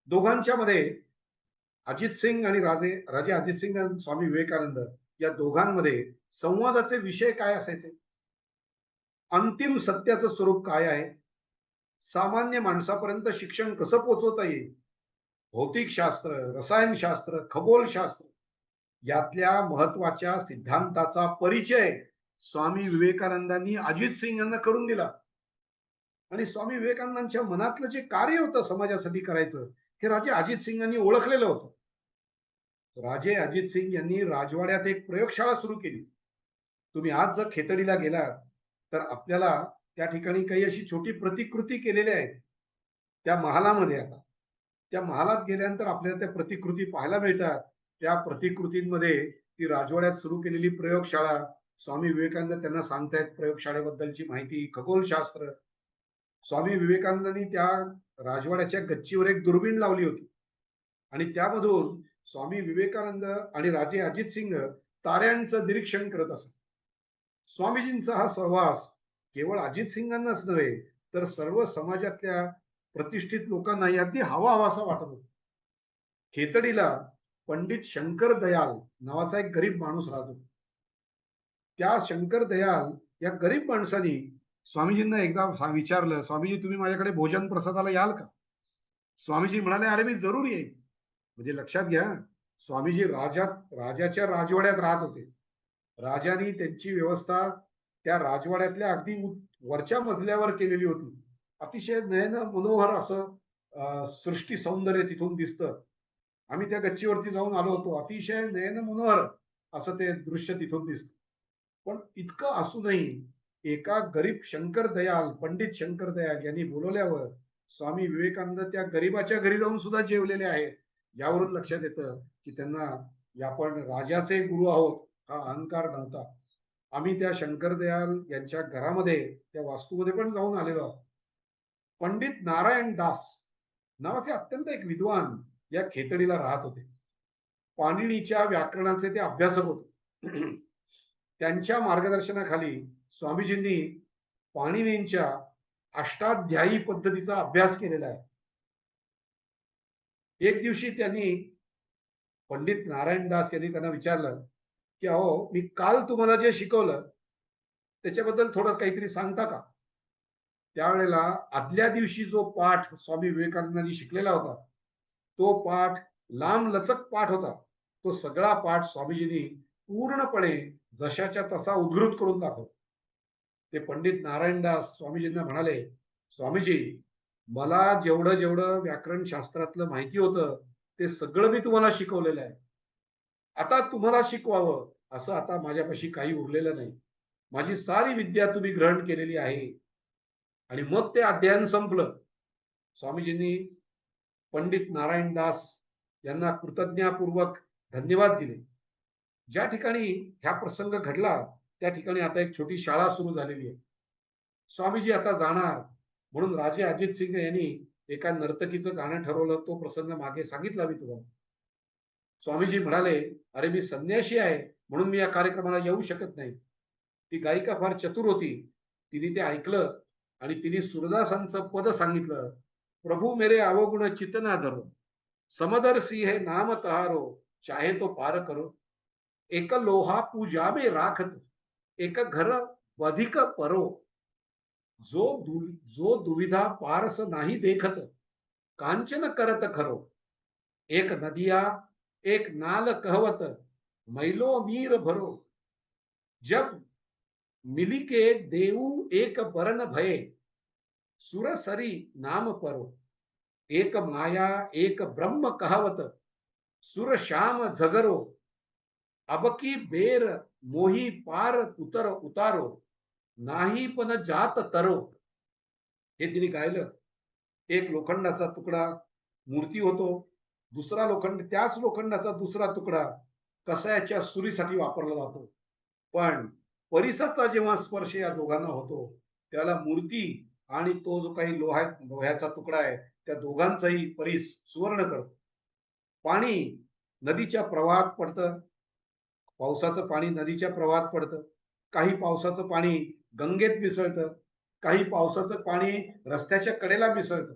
दोघांच्या मध्ये अजित सिंग आणि राजे अजित सिंग आणि स्वामी विवेकानंद या दोघांमध्ये संवादाचे विषय काय असायचे. अंतिम सत्याचं स्वरूप काय आहे, सामान्य माणसापर्यंत शिक्षण कसं पोहोचवता येईल, भौतिकशास्त्र, रसायनशास्त्र, खगोलशास्त्र यातल्या महत्वाच्या सिद्धांताचा परिचय स्वामी विवेकानंदांनी अजित सिंग यांना करून दिला. आणि स्वामी विवेकानंदांच्या मनातलं जे कार्य होतं समाजासाठी करायचं हे राजे अजित सिंग यांनी ओळखलेलं होतं. राजे अजित सिंग यांनी राजवाड्यात एक प्रयोगशाळा सुरू केली. तुम्ही आज जर खेतडीला गेलात तर आपल्याला त्या ठिकाणी काही अशी छोटी प्रतिकृती केलेल्या आहेत त्या महालामध्ये. आता त्या महालात गेल्यानंतर आपल्याला त्या प्रतिकृती पाहायला मिळतात. त्या प्रतिकृतींमध्ये ती राजवाड्यात सुरू केलेली प्रयोगशाळा, स्वामी विवेकानंद त्यांना सांगतायत प्रयोगशाळेबद्दलची माहिती, खगोलशास्त्र. स्वामी विवेकानंदांनी त्या राजवाड्याच्या गच्चीवर एक दुर्बीण लावली होती आणि त्यामधून स्वामी विवेकानंद आणि राजे अजित सिंग ताऱ्यांचं निरीक्षण करत असत. स्वामीजींचा हा सहवास केवळ अजित सिंगांनाच नव्हे तर सर्व समाजातल्या प्रतिष्ठित लोकांनाही अगदी हवा हवासा वाटत होता. खेतडीला पंडित शंकर दयाल नावाचा एक गरीब माणूस राहतो. त्या शंकर दयाल या गरीब माणसाने स्वामीजींना एकदा विचारलं, स्वामीजी तुम्ही माझ्याकडे भोजन प्रसादाला याल का. स्वामीजी म्हणाले अरे मी जरूर येईन. म्हणजे लक्षात घ्या, स्वामीजी राजाच्या राजवाड्यात राहत होते. राजाने त्यांची व्यवस्था त्या राजवाड्यातल्या अगदी वरच्या मजल्यावर केलेली होती. अतिशय नयन मनोहर असं सृष्टी सौंदर्य तिथून दिसतं. आम्ही त्या गच्चीवरती जाऊन आलो होतो. अतिशय नयन मनोहर असं ते दृश्य तिथून दिसतं. पण इतकं असूनही एका गरीब शंकर दयाल, पंडित शंकर दयाल यांनी बोलवल्यावर स्वामी विवेकानंद त्या गरीबाच्या घरी जाऊन सुद्धा जेवलेले आहेत. यावरून लक्षात येतं की त्यांना आपण राजाचे गुरु आहोत हा अहंकार नव्हता. आम्ही त्या शंकर दयाल यांच्या घरामध्ये त्या वास्तूमध्ये पण जाऊन आलेलो आहोत. पंडित नारायण दास नावाचे अत्यंत एक विद्वान या खेतडीला राहत होते. पाणिनीच्या व्याकरणाचे ते अभ्यासक होते. त्यांच्या मार्गदर्शनाखाली स्वामीजींनी पाणिनींच्या अष्टाध्यायी पद्धतीचा अभ्यास केलेला आहे. एक दिवशी त्यांनी पंडित नारायण दास यांनी त्यांना विचारलं की अहो मी काल तुम्हाला जे शिकवलं त्याच्याबद्दल थोडं काहीतरी सांगता का? त्यावेळेला आदल्या दिवशी जो पाठ स्वामी विवेकानंदांनी शिकलेला होता तो पाठ लांब लचक पाठ होता. तो सगळा पाठ स्वामीजींनी पूर्णपणे जशाच्या तसा उद्धृत करून दाखवला. ते पंडित नारायणदास स्वामीजींना म्हणाले, स्वामीजी मला जेवढं जेवढं व्याकरण शास्त्रातलं माहिती होतं ते सगळं मी तुम्हाला शिकवलेलं आहे. आता तुम्हाला शिकवावं असं आता माझ्यापाशी काही उरलेलं नाही. माझी सारी विद्या तुम्ही ग्रहण केलेली आहे. आणि मग ते अध्ययन संपलं. स्वामीजींनी पंडित नारायण दास यांना कृतज्ञतापूर्वक धन्यवाद दिले. ज्या ठिकाणी ह्या प्रसंग घडला त्या ठिकाणी आता एक छोटी शाळा सुरू झालेली आहे. स्वामीजी आता जाणार म्हणून राजे अजित सिंग यांनी एका नर्तकीचं गाणं ठरवलं. तो प्रसंग मागे सांगितला मी तुम्हाला. स्वामीजी म्हणाले, अरे मी संन्याशी आहे म्हणून मी या कार्यक्रमाला येऊ शकत नाही. ती गायिका फार चतुर होती. तिने ते ऐकलं आणि तिने सूरदासांचं पद सांगितलं. प्रभू मेरे अवगुण चितना धरो, समदर्शी है नाम तहारो, चाहे तो पार करो. एक लोहा पूजा में राखत, एक घर वधिक परो. जो दुविधा पारस नाही देखत, कांचन करत खरो. एक नदिया एक नाल कहवत, मैलो नीर भरो. जब मिली के देऊ एक बरन भये, सुर सरी नाम परो. एक माया एक ब्रह्म कहावत, सुर श्याम झगरो. अबकी बेर मोही पार उतारो, नाही पण जात तरो. हे तिने गायलं. एक लोखंडाचा तुकडा मूर्ती होतो. दुसरा त्याच लोखंडाचा दुसरा तुकडा कसायाच्या सुरीसाठी वापरला जातो. पण परिसाचा जेव्हा स्पर्श या दोघांना होतो त्याला मूर्ती आणि तो जो काही लोह्याचा तुकडा आहे त्या दोघांचाही परीस सुवर्ण करतो. पाणी नदीच्या प्रवाहात पडतं. पावसाचं पाणी नदीच्या प्रवाहात पडतं. काही पावसाचं पाणी गंगेत मिसळतं. काही पावसाचं पाणी रस्त्याच्या कडेला मिसळतं.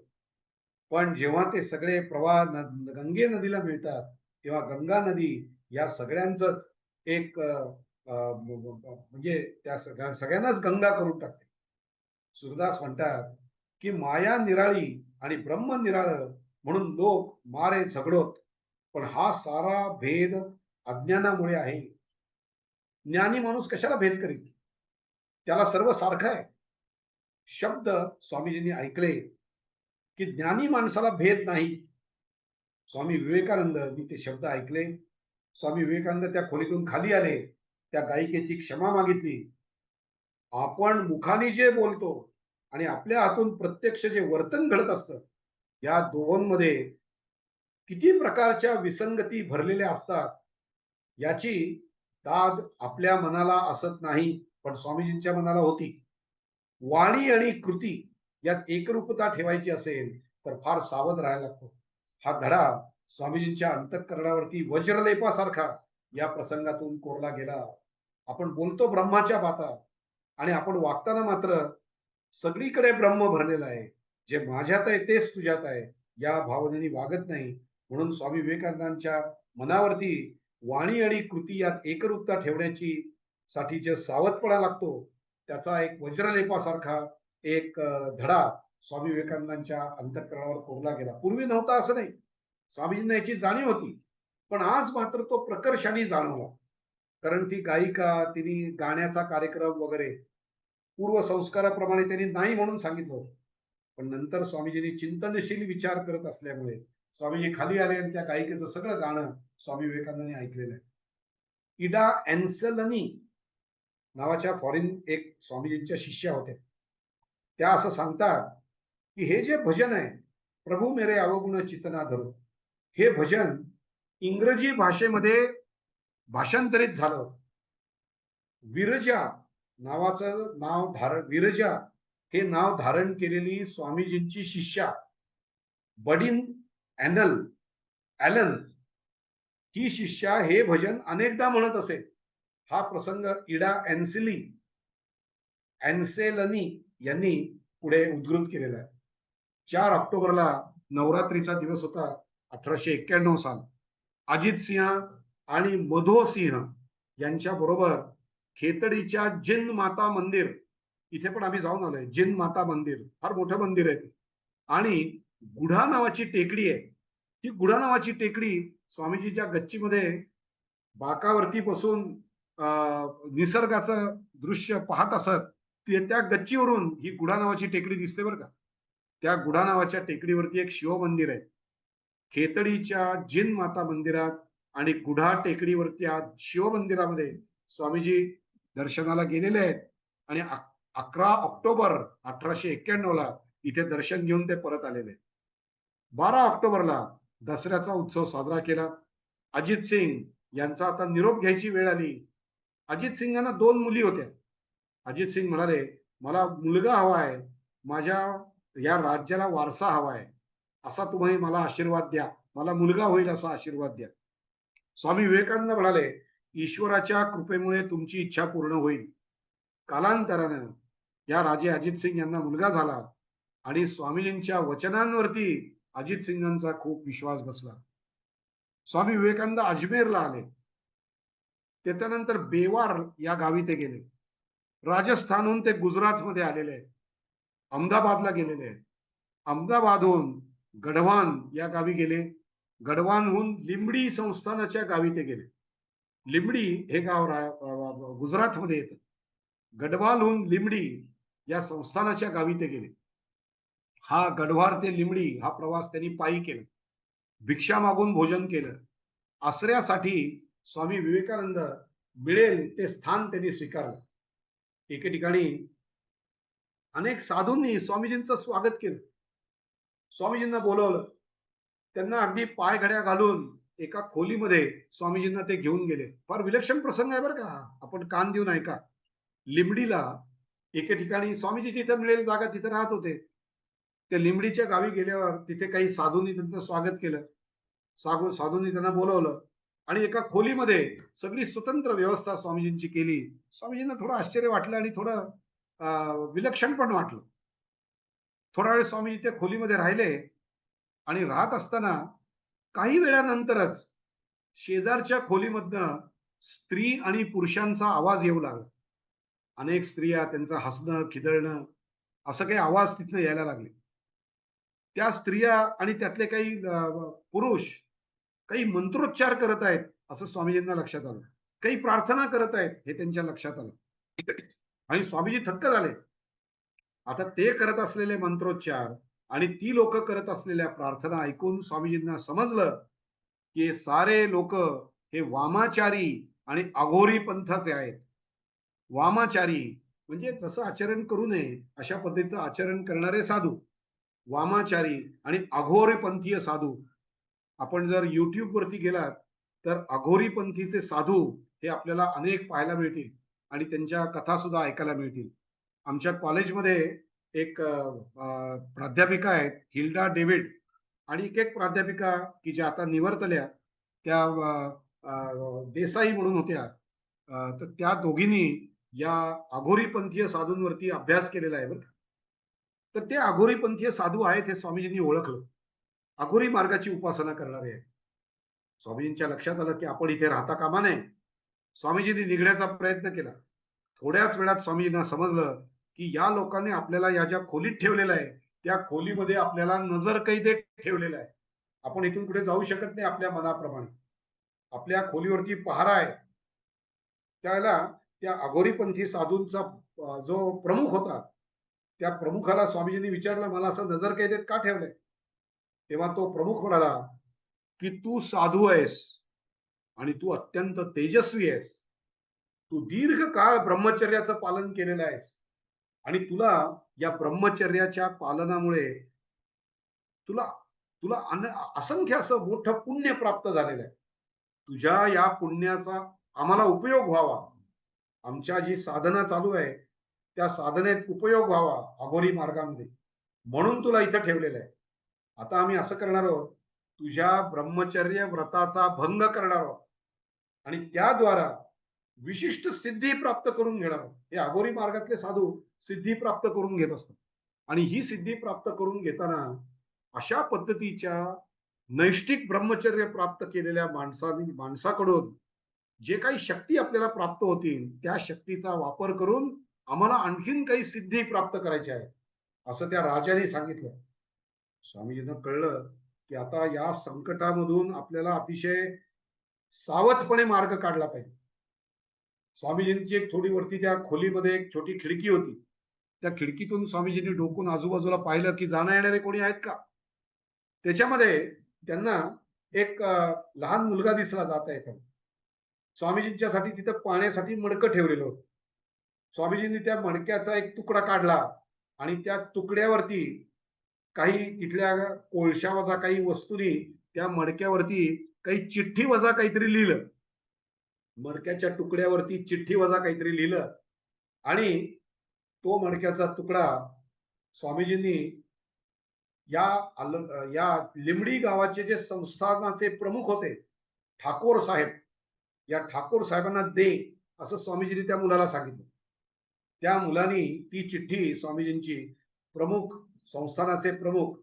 पण जेव्हा ते सगळे प्रवाह गंगे नदीला मिळतात तेव्हा गंगा नदी या सगळ्यांचंच एक म्हणजे त्या सगळ्यांनाच गंगा करून टाकते. सूरदास म्हणतात की माया निराळी आणि ब्रह्म निराळ म्हणून लोक मारे झगडोत, पण हा सारा भेद अज्ञानामुळे आहे. ज्ञानी माणूस कशाला भेद करीत? त्याला सर्व सारखं आहे. शब्द स्वामीजींनी ऐकले की ज्ञानी माणसाला भेद नाही. स्वामी विवेकानंद ते शब्द ऐकले. स्वामी विवेकानंद त्या खोलीतून खाली आले. त्या गायिकेची क्षमा मागितली. आपण मुखाने जे बोलतो आणि आपल्या हातून प्रत्यक्ष जे वर्तन घडत असतं या दोहोंमध्ये किती प्रकारच्या विसंगती भरलेल्या असतात याची दाद आपल्या मनाला असत नाही, पण स्वामीजींच्या मनाला होती. वाणी आणि कृती यात एकरूपता ठेवायची असेल तर फार सावध राहायला लागतो. हा धडा स्वामीजींच्या अंतःकरणावरती वज्रलेपासारखा या प्रसंगातून कोरला गेला. आपण बोलतो ब्रह्माच्या बाता आणि आपण वागताना मात्र सगळीकडे ब्रह्म भरलेला आहे. जे माझ्यात आहे तेच तुझ्यात आहे या भावनेने वागत नाही. म्हणून स्वामी विवेकानंदांच्या मनावरती वाणी आणि कृती यात एकरूपता ठेवण्याची साठी जे सावधपणा लागतो त्याचा एक वज्रलेपासारखा एक धडा स्वामी विवेकानंदांच्या अंतःकरणावर कोरला गेला. पूर्वी नव्हता असं नाही. स्वामीजींना याची जाणीव होती, पण आज मात्र तो प्रकर्षाने जाणवला. कारण ती गायिका, तिने गाण्याचा कार्यक्रम वगैरे पूर्वसंस्काराप्रमाणे त्यांनी नाही म्हणून सांगितलं होतं. पण नंतर स्वामीजींनी चिंतनशील विचार करत असल्यामुळे स्वामीजी खाली आले आणि त्या गायिकेचं सगळं गाणं स्वामी विवेकानंदांनी ऐकलेलं आहे. इडा एन्सेलनी नावाच्या फॉरेन एक स्वामीजींच्या शिष्या होत्या. त्या असं सांगतात, की हे जे भजन आहे, प्रभू मेरे अवगुण चितना धरो, हे भजन इंग्रजी भाषेमध्ये भाषांतरित झालं होतं. विरजा नावाचं नाव धारण विरजा हे नाव धारण केलेली स्वामीजींची शिष्या बडीन ॲनल ॲलन ही शिष्या हे भजन अनेकदा म्हणत असे. हा प्रसंग इडा एन्सेलनी यांनी पुढे उद्धृत केलेला आहे. 4 ऑक्टोबरला नवरात्रीचा दिवस होता, 1891 साल. अजित सिंह आणि मधो सिंह यांच्या बरोबर खेतडीच्या जिन माता मंदिर इथे पण आम्ही जाऊन आलोय. जिन माता मंदिर फार मोठं मंदिर आहे. आणि गुढा नावाची टेकडी आहे. ती गुढा नावाची टेकडी स्वामीजीच्या गच्चीमध्ये बाकावरती बसून निसर्गाचं दृश्य पाहत असत. त्या गच्चीवरून ही गुढा नावाची टेकडी दिसते बरं का. त्या गुढा नावाच्या टेकडीवरती एक शिवमंदिर आहे. खेतडीच्या जिन माता मंदिरात आणि गुढा टेकडीवरच्या शिवमंदिरामध्ये स्वामीजी दर्शनाला गेलेले आहेत आणि 11 ऑक्टोबर 1891 ला इथे दर्शन घेऊन ते परत आलेले. 12 ऑक्टोबरला दसऱ्याचा उत्सव साजरा केला. अजित सिंग यांचा आता निरोप घ्यायची वेळ आली. अजित सिंगांना 2 मुली होत्या. अजित सिंग म्हणाले, मला मुलगा हवा आहे, माझ्या या राज्याला वारसा हवा आहे, असा तुम्ही मला आशीर्वाद द्या, मला मुलगा होईल असा आशीर्वाद द्या. स्वामी विवेकानंद म्हणाले, ईश्वराच्या कृपेमुळे तुमची इच्छा पूर्ण होईल. कालांतरानं या राजे अजित सिंग यांना मुलगा झाला आणि स्वामीजींच्या वचनांवरती अजित सिंगांचा खूप विश्वास बसला. स्वामी विवेकानंद अजमेरला आले. त्याच्यानंतर बेवार या गावी ते गेले. राजस्थानहून ते गुजरातमध्ये आलेले आहेत. अहमदाबादला गेलेले आहेत. अहमदाबादहून गढवान या गावी गेले. गढवानहून लिंबडी संस्थानाच्या गावी ते गेले. लिंबडी हे गाव गुजरातमध्ये येतं. गढवालहून लिंबडी या संस्थानाच्या गावी ते गेले. हा गढवार ते लिंबडी हा प्रवास त्यांनी पायी केला. भिक्षा मागून भोजन केलं. आश्रयासाठी स्वामी विवेकानंद मिळेल ते स्थान त्यांनी स्वीकारलं. एके ठिकाणी अनेक साधूंनी स्वामीजींचं स्वागत केलं. स्वामीजींना बोलवलं. त्यांना अगदी पायघड्या घालून एका खोलीमध्ये स्वामीजींना ते घेऊन गेले. फार विलक्षण प्रसंग आहे बरं का. आपण कान देऊन ऐका. लिंबडीला एके ठिकाणी स्वामीजी जिथे मिळेल जागा तिथे राहत होते. ते लिंबडीच्या गावी गेल्यावर तिथे काही साधूंनी त्यांचं स्वागत केलं. साधूंनी त्यांना बोलवलं आणि एका खोलीमध्ये सगळी स्वतंत्र व्यवस्था स्वामीजींची केली. स्वामीजींना थोडं आश्चर्य वाटलं आणि थोडं विलक्षण पण वाटलं. थोडा वेळ स्वामीजी त्या खोलीमध्ये राहिले आणि राहत असताना काही वेळानंतरच शेजारच्या खोलीमधनं स्त्री आणि पुरुषांचा आवाज येऊ लागला. अनेक स्त्रिया त्यांचं हसणं खिदळणं असं काही आवाज तिथनं यायला लागले. त्या स्त्रिया आणि त्यातले काही पुरुष काही मंत्रोच्चार करत आहेत असं स्वामीजींना लक्षात आलं. काही प्रार्थना करत आहेत हे त्यांच्या लक्षात आलं. आणि स्वामीजी थक्क झाले. आता ते करत असलेले मंत्रोच्चार आणि ती लोक करत असलेल्या प्रार्थना ऐकून स्वामीजींना समजलं की सारे लोक हे वामाचारी आणि अघोरी पंथाचे आहेत. वामाचारी म्हणजे जसं आचरण करू नये अशा पद्धतीचं आचरण करणारे साधू, वामाचारी आणि अघोरी पंथीय साधू. आपण जर युट्यूब वरती गेलात तर अघोरी पंथीचे साधू हे आपल्याला अनेक पाहायला मिळतील आणि त्यांच्या कथा सुद्धा ऐकायला मिळतील. आमच्या कॉलेजमध्ये एक प्राध्यापिका आहेत हिल्डा डेव्हिड आणि एक प्राध्यापिका की ज्या आता निवर्तल्या त्या देसाई म्हणून होत्या. तर त्या दोघींनी या अघोरी पंथीय साधूंवरती अभ्यास केलेला आहे बरं. तर ते अघोरी पंथीय साधू आहेत हे स्वामीजींनी ओळखलं. अघोरी मार्गाची उपासना करणारे आहेत. स्वामीजींच्या लक्षात आलं की आपण इथे राहता कामा नये. स्वामीजींनी निघण्याचा प्रयत्न केला. थोड्याच वेळात स्वामीजींना समजलं की या लोकांनी आपल्याला या ज्या खोलीत ठेवलेलं आहे त्या खोलीमध्ये आपल्याला नजर कैदेत ठेवलेलं आहे. आपण इथून पुढे जाऊ शकत नाही आपल्या मनाप्रमाणे. आपल्या खोलीवरती पहारा आहे, त्यावेळेला त्या अघोरीपंथी साधूंचा जो प्रमुख होता, त्या प्रमुखाला स्वामीजींनी विचारलं, मला असं नजर कैदेत का ठेवलंय? तेव्हा तो प्रमुख म्हणाला, की तू साधू आहेस आणि तू अत्यंत तेजस्वी आहेस. तू दीर्घ काळ ब्रह्मचर्याचं पालन केलेलं आहेस आणि तुला या ब्रह्मचर्याच्या पालनामुळे तुला तुला असंख्य असं मोठं पुण्य प्राप्त झालेलं आहे. तुझ्या या पुण्याचा आम्हाला उपयोग व्हावा. आमच्या जी साधना चालू आहे, त्या साधनेत उपयोग व्हावा अघोरी मार्गामध्ये. म्हणून तुला इथं ठेवलेलं आहे. आता आम्ही असं करणार आहोत, तुझ्या ब्रह्मचर्य व्रताचा भंग करणार आहोत आणि त्याद्वारा विशिष्ट सिद्धी प्राप्त करून घेणार आहोत. हे अघोरी मार्गातले साधू सिद्धी प्राप्त करून घेत असतात आणि ही सिद्धी प्राप्त करून घेताना अशा पद्धतीच्या नैष्टिक ब्रह्मचर्य प्राप्त केलेल्या माणसाकडून जे काही शक्ती आपल्याला प्राप्त होतील, त्या शक्तीचा वापर करून आम्हाला आणखीन काही सिद्धी प्राप्त करायची आहे, असं त्या राजाने सांगितलं. स्वामीजींना कळलं की आता या संकटामधून आपल्याला अतिशय सावधपणे मार्ग काढला पाहिजे. स्वामीजींची एक थोडी वरती त्या खोलीमध्ये एक छोटी खिडकी होती. त्या खिडकीतून स्वामीजींनी डोकून आजूबाजूला पाहिलं की जाण्या येणारे कोणी आहेत का. त्याच्यामध्ये त्यांना एक लहान मुलगा दिसला जाता येताना. स्वामीजींच्यासाठी तिथं पाण्यासाठी मडकं ठेवलेलं होतं. स्वामीजींनी त्या मडक्याचा एक तुकडा काढला आणि त्या तुकड्यावरती काही तिथल्या कोळशा वजा काही वस्तूंनी त्या मडक्यावरती काही चिठ्ठी वजा काहीतरी लिहिलं. मडक्याच्या तुकड्यावरती चिठ्ठी वजा काहीतरी लिहिलं आणि तो मडक्याचा तुकडा स्वामीजींनी या या लिमडी गावाचे जे संस्थानाचे प्रमुख होते ठाकोर साहेब, या ठाकोर साहेबांना दे, असं स्वामीजींनी त्या मुलाला सांगितलं. त्या मुलांनी ती चिठ्ठी स्वामीजींची प्रमुख संस्थानाचे प्रमुख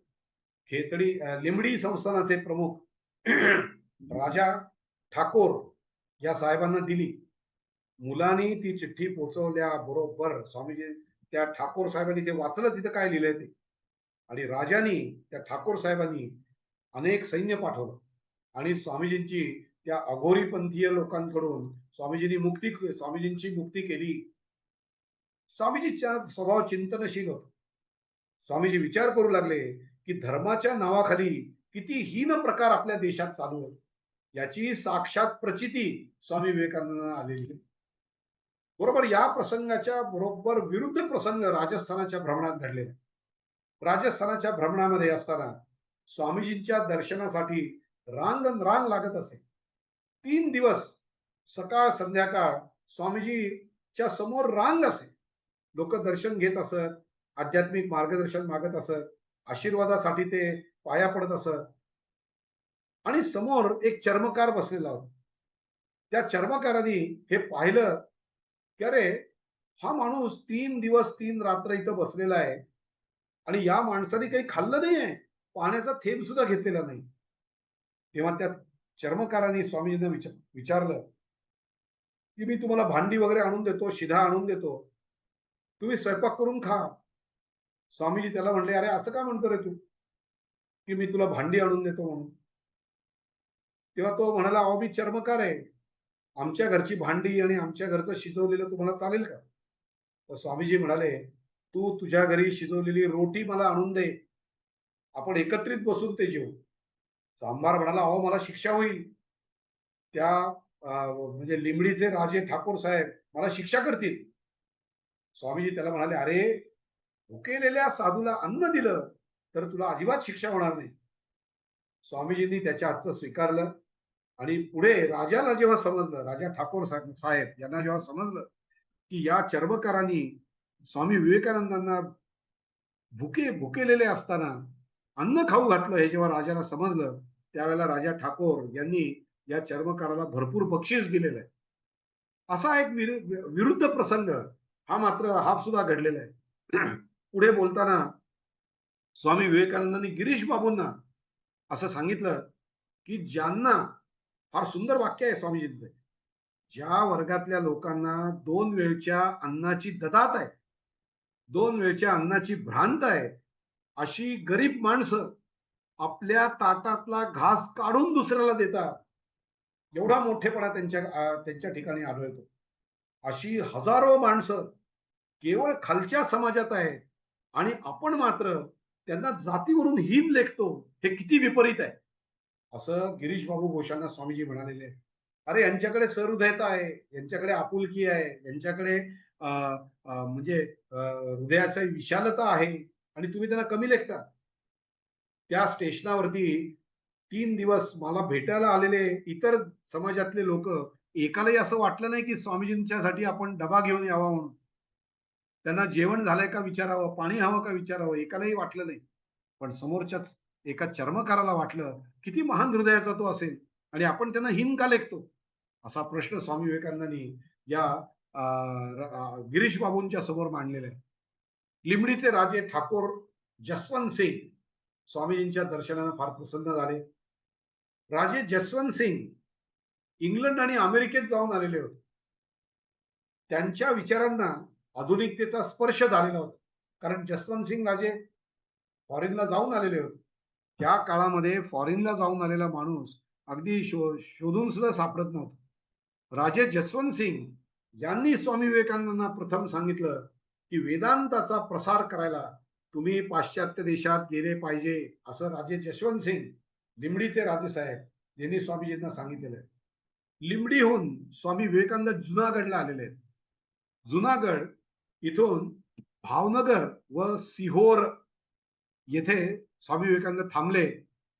खेतडी लिमडी संस्थानाचे प्रमुख राजा ठाकोर या साहेबांना दिली. मुलांनी ती चिठ्ठी पोहोचवल्या बरोबर स्वामीजी त्या ठाकोर साहेबांनी ते वाचलं तिथं काय लिहिलंय ते. आणि राजांनी त्या ठाकोर साहेबांनी अनेक सैन्य पाठवलं आणि स्वामीजींची त्या अघोरीपंथीय लोकांकडून स्वामीजींची मुक्ती केली. स्वामीजीचा स्वभाव चिंतनशील होता. स्वामीजी विचार करू लागले की धर्माच्या नावाखाली किती हीन प्रकार आपल्या देशात चालू आहे, याची साक्षात प्रचिती स्वामी विवेकानंदांना आलेली. बरोबर या प्रसंगाच्या बरोबर विरुद्ध प्रसंग राजस्थानाच्या भ्रमणात घडलेला. राजस्थानाच्या भ्रमणामध्ये असताना स्वामीजींच्या दर्शनासाठी रांग लागत असे. 3 दिवस सकाळ संध्याकाळ स्वामीजीच्या समोर रांग असे. लोक दर्शन घेत असत, आध्यात्मिक मार्गदर्शन मागत असत, आशीर्वादासाठी ते पाया पडत असत आणि समोर एक चर्मकार बसलेला होता. त्या चर्मकाराने हे पाहिलं की अरे, हा माणूस 3 दिवस 3 रात्र इथं बसलेला आहे आणि या माणसाने काही खाल्लं नाहीये, पाण्याचा थेंब सुद्धा घेतलेला नाही. तेव्हा त्या चर्मकाराने स्वामीजींना विचारलं की मी तुम्हाला भांडी वगैरे आणून देतो, शिधा आणून देतो, तुम्ही स्वयंपाक करून खा. स्वामीजी त्याला म्हणले, अरे असं का म्हणतो रे तू की मी तुला भांडी आणून देतो म्हणून. तेव्हा तो म्हणाला, अहो मी चर्मकार आहे, आमच्या घरची भांडी आणि आमच्या घरचं शिजवलेलं तुम्हाला चालेल का? तर स्वामीजी म्हणाले, तू तुझ्या घरी शिजवलेली रोटी मला आणून दे, आपण एकत्रित बसून ते जेवू. चांभार म्हणाला, अहो मला शिक्षा होईल, त्या म्हणजे लिंबडीचे राजे ठाकूर साहेब मला शिक्षा करतील. स्वामीजी त्याला म्हणाले, अरे भुकेलेल्या साधूला अन्न दिलं तर तुला अजिबात शिक्षा होणार नाही. स्वामीजींनी त्याच्या हातचं स्वीकारलं आणि पुढे राजाला जेव्हा समजलं, राजा ठाकूर साहेब यांना जेव्हा समजलं की या चर्मकारांनी स्वामी विवेकानंदांना भुकेलेले असताना अन्न खाऊ घातलं, हे जेव्हा राजाला समजलं, त्यावेळेला राजा ठाकूर यांनी या चर्मकाराला भरपूर बक्षीस दिलेलं आहे. असा एक विरुद्ध प्रसंग हा सुद्धा घडलेला आहे. पुढे बोलताना स्वामी विवेकानंदांनी गिरीश बाबूंना असं सांगितलं की ज्यांना, फार सुंदर वाक्य आहे स्वामीजींचं, ज्या वर्गातल्या लोकांना 2 वेळच्या अन्नाची ददात आहे, 2 वेळच्या अन्नाची भ्रांत आहे, अशी गरीब माणसं आपल्या ताटातला घास काढून दुसऱ्याला देतात, एवढा मोठेपणा त्यांच्या ठिकाणी आढळतो. अशी हजारो माणसं केवळ खालच्या समाजात आहेत आणि आपण मात्र त्यांना जातीवरून हीन लेखतो. हे किती विपरीत आहे, असं गिरीश बाबू घोषांना स्वामीजी म्हणालेले आहे. अरे यांच्याकडे सहृदयता आहे, यांच्याकडे आपुलकी आहे, यांच्याकडे म्हणजे हृदयाची विशालता आहे आणि तुम्ही त्यांना कमी लेखता. त्या स्टेशनावरती 3 दिवस मला भेटायला आलेले इतर समाजातले लोक, एकालाही असं वाटलं नाही की स्वामीजींच्यासाठी आपण डबा घेऊन यावा म्हणून. त्यांना जेवण झालंय का विचारावं, पाणी हवं का विचारावं, एकालाही वाटलं नाही. पण समोरच्याच एका चर्मकाराला वाटलं, किती महान हृदयाचा तो असेल आणि आपण त्यांना हिन का लेखतो, असा प्रश्न स्वामी विवेकानंदांनी या गिरीश बाबूंच्या समोर मांडलेला आहे. लिंबडीचे राजे ठाकूर जसवंत सिंग स्वामीजींच्या दर्शनानं फार प्रसन्न झाले. राजे जसवंत सिंग इंग्लंड आणि अमेरिकेत जाऊन आलेले होते. त्यांच्या विचारांना आधुनिकतेचा स्पर्श झालेला होता, कारण जसवंत सिंग राजे फॉरेनला जाऊन आलेले होते. त्या काळामध्ये फॉरेनला जाऊन आलेला माणूस अगदी शोधून सुद्धा सापडत नव्हता. राजे जसवंत सिंग यांनी स्वामी विवेकानंदांना प्रथम सांगितलं की वेदांताचा प्रसार करायला तुम्ही पाश्चात्य देशात गेले पाहिजे, असं राजे जसवंत सिंग, लिंबडीचे राजेसाहेब, यांनी स्वामीजींना सांगितलेलं आहे. लिंबडीहून स्वामी विवेकानंद जुनागडला आलेले आहेत. जुनागड इथून भावनगर व सिहोर येथे स्वामी विवेकानंद थांबले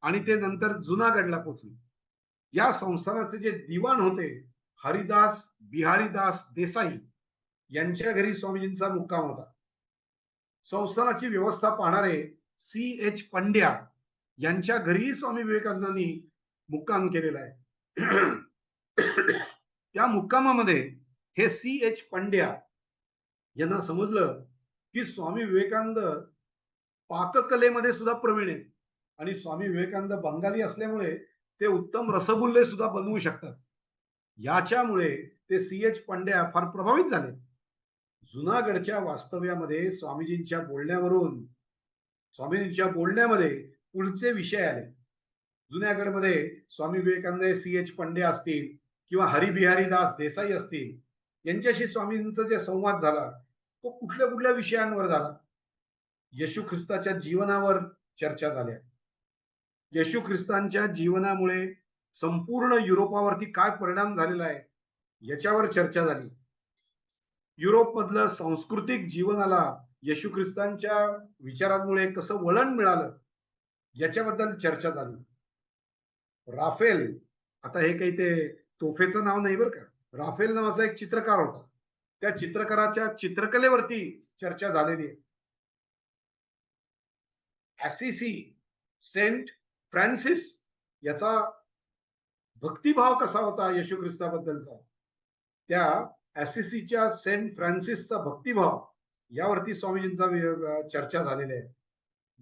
आणि ते नंतर जुनागडला पोहोचले. या संस्थानाचे जे दिवाण होते हरिदास बिहारीदास देसाई यांच्या घरी स्वामीजींचा मुक्काम होता. संस्थानाची व्यवस्था पाहणारे C.H. पंड्या यांच्या घरीही स्वामी विवेकानंदांनी मुक्काम केलेला आहे. त्या मुक्कामामध्ये हे C.H. पंड्या यांना समजलं की स्वामी विवेकानंद पाककलेमध्ये सुद्धा प्रवीण आहेत आणि स्वामी विवेकानंद बंगाली असल्यामुळे ते उत्तम रसगुल्ले सुद्धा बनवू शकतात. याच्यामुळे ते C.H. पंड्या फार प्रभावित झाले. जुनागडच्या वास्तव्यामध्ये स्वामीजींच्या बोलण्यामध्ये पुढचे विषय आले. जुनागडमध्ये स्वामी विवेकानंद C.H. पंड्या असतील किंवा हरिबिहारी दास देसाई असतील, यांच्याशी स्वामींचा जे संवाद झाला तो कुठल्या कुठल्या विषयांवर झाला. येशू ख्रिस्ताच्या जीवनावर चर्चा झाल्या. येशू ख्रिस्तांच्या जीवनामुळे संपूर्ण युरोपावरती काय परिणाम झालेला आहे याच्यावर चर्चा झाली. युरोप मधलं सांस्कृतिक जीवनाला येशू ख्रिस्तांच्या विचारांमुळे कसं वळण मिळालं याच्याबद्दल चर्चा झाली. राफेल, आता हे काही ते तोफेचं नाव नाही बरं का, राफेल नावाचा एक चित्रकार होता, त्या चित्रकाराच्या चित्रकलेवरती चर्चा झालेली आहे. ऍसिसी सेंट फ्रान्सिस याचा भक्तिभाव कसा होता येशू ख्रिस्ताबद्दलचा, त्या ऍसिसीच्या सेंट फ्रान्सिसचा भक्तिभाव यावरती स्वामीजींचा चर्चा झालेली आहे.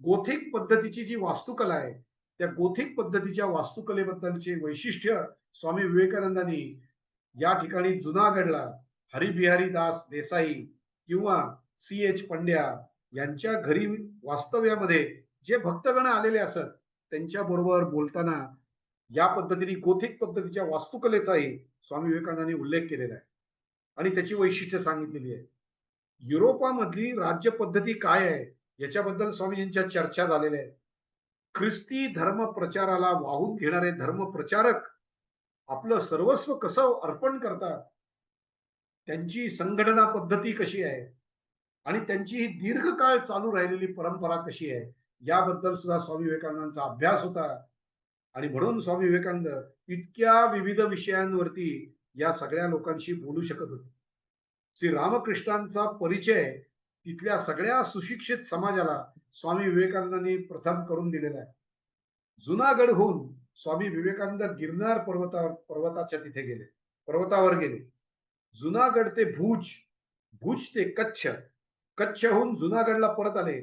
गोथिक पद्धतीची जी वास्तुकला आहे त्या गोथिक पद्धतीच्या वास्तुकलेबद्दलचे वैशिष्ट्य स्वामी विवेकानंदांनी या ठिकाणी जुनागडला हरिबिहारी दास देसाई किंवा C.H. पंड्या यांच्या घरी वास्तव्यामध्ये जे भक्तगण आलेले असत त्यांच्या बरोबर बोलताना या पद्धतीने गोथिक पद्धतीच्या वास्तुकलेचाही स्वामी विवेकानंदांनी उल्लेख केलेला आहे आणि त्याची वैशिष्ट्य सांगितलेली आहे. युरोपामधली राज्य पद्धती काय आहे याच्याबद्दल स्वामीजींच्या चर्चा झालेल्या आहेत. ख्रिस्ती धर्म प्रचाराला वाहून घेणारे धर्मप्रचारक आपलं सर्वस्व कसं अर्पण करतात, त्यांची संघटना पद्धती कशी आहे आणि त्यांची ही दीर्घकाळ चालू राहिलेली परंपरा कशी आहे याबद्दल सुद्धा स्वामी विवेकानंदांचा अभ्यास होता. आणि म्हणून स्वामी विवेकानंद इतक्या विविध विषयांवरती या सगळ्या लोकांशी बोलू शकत होते. श्री रामकृष्णांचा परिचय तिथल्या सगळ्या सुशिक्षित समाजाला स्वामी विवेकानंदांनी प्रथम करून दिलेला आहे. जुनागडहून स्वामी विवेकानंद गिरनार पर्वताच्या तिथे गेले, पर्वतावर गेले. जुनागड ते भुज, भुज ते कच्छ, कच्छहून जुनागडला परत आले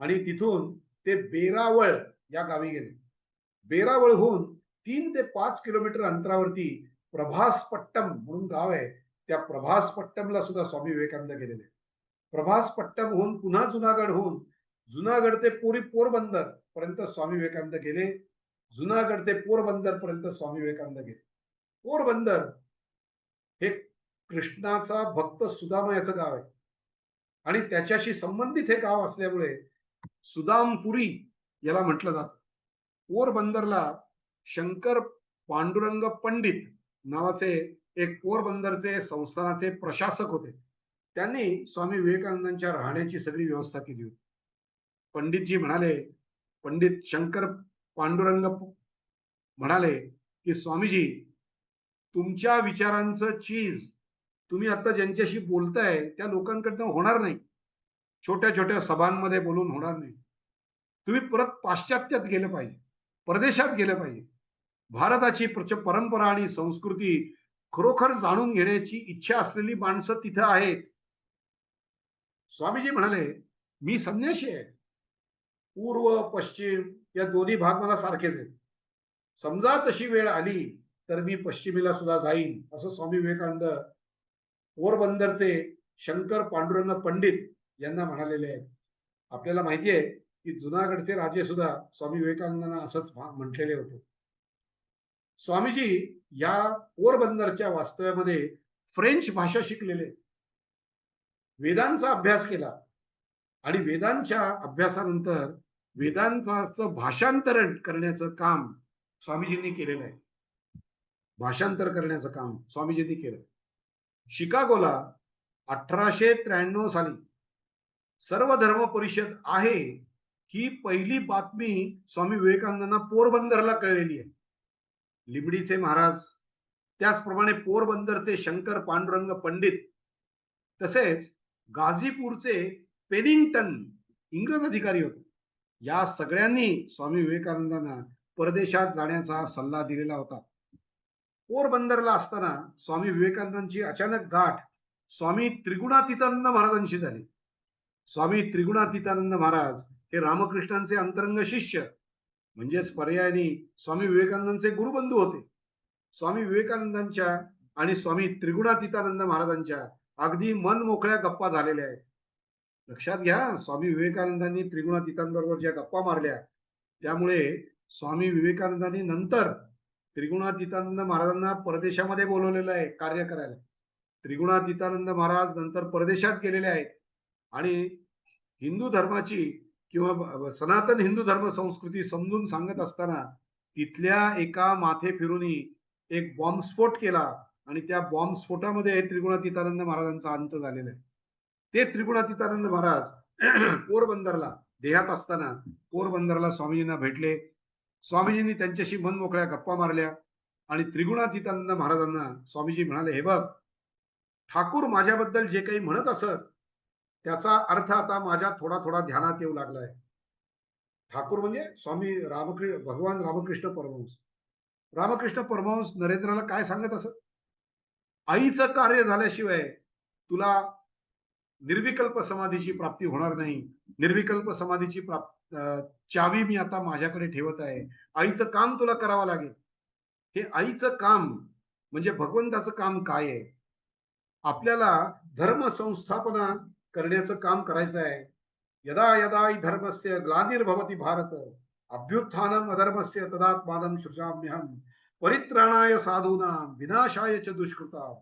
आणि तिथून ते बेरावळ या गावी गेले. बेरावळहून 3 ते 5 किलोमीटर अंतरावरती प्रभासपट्टम म्हणून गाव आहे, त्या प्रभासपट्टमला सुद्धा स्वामी विवेकानंद गेलेले. प्रभासपट्टमहून पुन्हा जुनागड ते पोरबंदर पर्यंत स्वामी विवेकानंद गेले. जुनागड ते पोरबंदर पर्यंत स्वामी विवेकानंद गेले. पोरबंदर हे कृष्णाचा भक्त सुदामा याचं गाव आहे आणि त्याच्याशी संबंधित हे गाव असल्यामुळे सुदामपुरी याला म्हटलं जातं. पोरबंदरला शंकर पांडुरंग पंडित नावाचे एक पोरबंदरचे संस्थानाचे प्रशासक होते. त्यांनी स्वामी विवेकानंदांच्या राहण्याची सगळी व्यवस्था केली होती. पंडितजी म्हणाले, पंडित शंकर पांडुरंग म्हणाले की स्वामीजी, तुमच्या विचारांचं चीज तुम्ही आता ज्यांच्याशी बोलताय त्या लोकांकडनं होणार नाही, छोट्या छोट्या सभांमध्ये बोलून होणार नाही. तुम्ही परत पाश्चात्यात गेलं पाहिजे, परदेशात गेलं पाहिजे. भारताची परंपरा आणि संस्कृती खरोखर जाणून घेण्याची इच्छा असलेली माणसं तिथं आहेत. स्वामीजी म्हणाले, मी संन्याशी आहे. पूर्व पश्चिम या दोन्ही भाग मला सारखेच आहेत. समजा तशी वेळ आली तर मी पश्चिमेला सुद्धा जाईन, असं स्वामी विवेकानंद पोरबंदरचे शंकर पांडुरंग पंडित यांना म्हणालेले आहेत. आपल्याला माहिती आहे की जुनागडचे राजे सुद्धा स्वामी विवेकानंदांना असंच म्हटलेले होते. स्वामीजी या पोरबंदरच्या वास्तव्यामध्ये फ्रेंच भाषा शिकलेले, वेदांचा अभ्यास केला आणि वेदांच्या अभ्यासानंतर वेदांचं भाषांतरण करण्याचं काम स्वामीजींनी केलेलं आहे. भाषांतर करण्याचं काम स्वामीजींनी केलं. शिकागोला 1893 साली सर्व धर्म परिषद आहे ही पहिली बातमी स्वामी विवेकानंदांना पोरबंदरला कळलेली आहे. लिबडीचे महाराज, त्याचप्रमाणे पोरबंदरचे शंकर पांडुरंग पंडित, तसेच गाझीपूरचे पेनिंग्टन इंग्रज अधिकारी होते. या सगळ्यांनी स्वामी विवेकानंदांना परदेशात जाण्याचा सल्ला दिलेला होता. पोरबंदरला असताना स्वामी विवेकानंदांची अचानक गाठ स्वामी त्रिगुणातीतानंद महाराजांशी झाली. स्वामी त्रिगुणातीतानंद महाराज हे रामकृष्णांचे अंतरंग शिष्य, म्हणजेच पर्यायाने स्वामी विवेकानंदांचे गुरुबंधू होते. स्वामी विवेकानंदांच्या आणि स्वामी त्रिगुणातीतानंद महाराजांच्या अगदी मन मोकळ्या गप्पा झालेल्या आहेत. लक्षात घ्या, स्वामी विवेकानंदांनी त्रिगुणातीतांबरोबर ज्या गप्पा मारल्या त्यामुळे स्वामी विवेकानंदांनी नंतर त्रिगुणातीतानंद महाराजांना परदेशामध्ये बोलवलेलं आहे कार्य करायला. त्रिगुणातीतानंद महाराज नंतर परदेशात गेलेले आहेत आणि हिंदू धर्माची किंवा सनातन हिंदू धर्म संस्कृती समजून सांगत असताना तिथल्या एका माथे फिरूनी एक बॉम्बस्फोट केला आणि त्या बॉम्बस्फोटामध्ये त्रिगुणातीतानंद महाराजांचा अंत झालेला आहे. ते त्रिगुणातीतानंद महाराज पोरबंदरला देहात असताना पोरबंदरला स्वामीजींना भेटले. स्वामीजींनी त्यांच्याशी मन मोकळ्या गप्पा मारल्या आणि त्रिगुणातीतानंद महाराजांना स्वामीजी म्हणाले, हे बघ, ठाकूर माझ्याबद्दल जे काही म्हणत असत त्याचा अर्थ आता माझ्या थोडा थोडा ध्यानात येऊ लागलाय. ठाकूर म्हणजे स्वामी भगवान रामकृष्ण परमहंस. रामकृष्ण परमहंस नरेंद्राला काय सांगत असत, आईचं कार्य झाल्याशिवाय तुला निर्विकल्प समाधीची प्राप्ती होणार नाही. निर्विकल्प समाधीची चावी मी आता माझ्याकडे ठेवत आहे. आईचं काम तुला करावं लागेल. हे आईचं काम म्हणजे भगवंताचं काम काय आहे? आपल्याला धर्म संस्थापना करण्याचं काम करायचं आहे. यदा यदा हि धर्मस्य ग्लानिर्भवति भारत अभ्युत्थानम अधर्मस्य तदात्मानं सृजाम्यहम परित्राणाय साधूनां विनाशाय च दुष्कृतां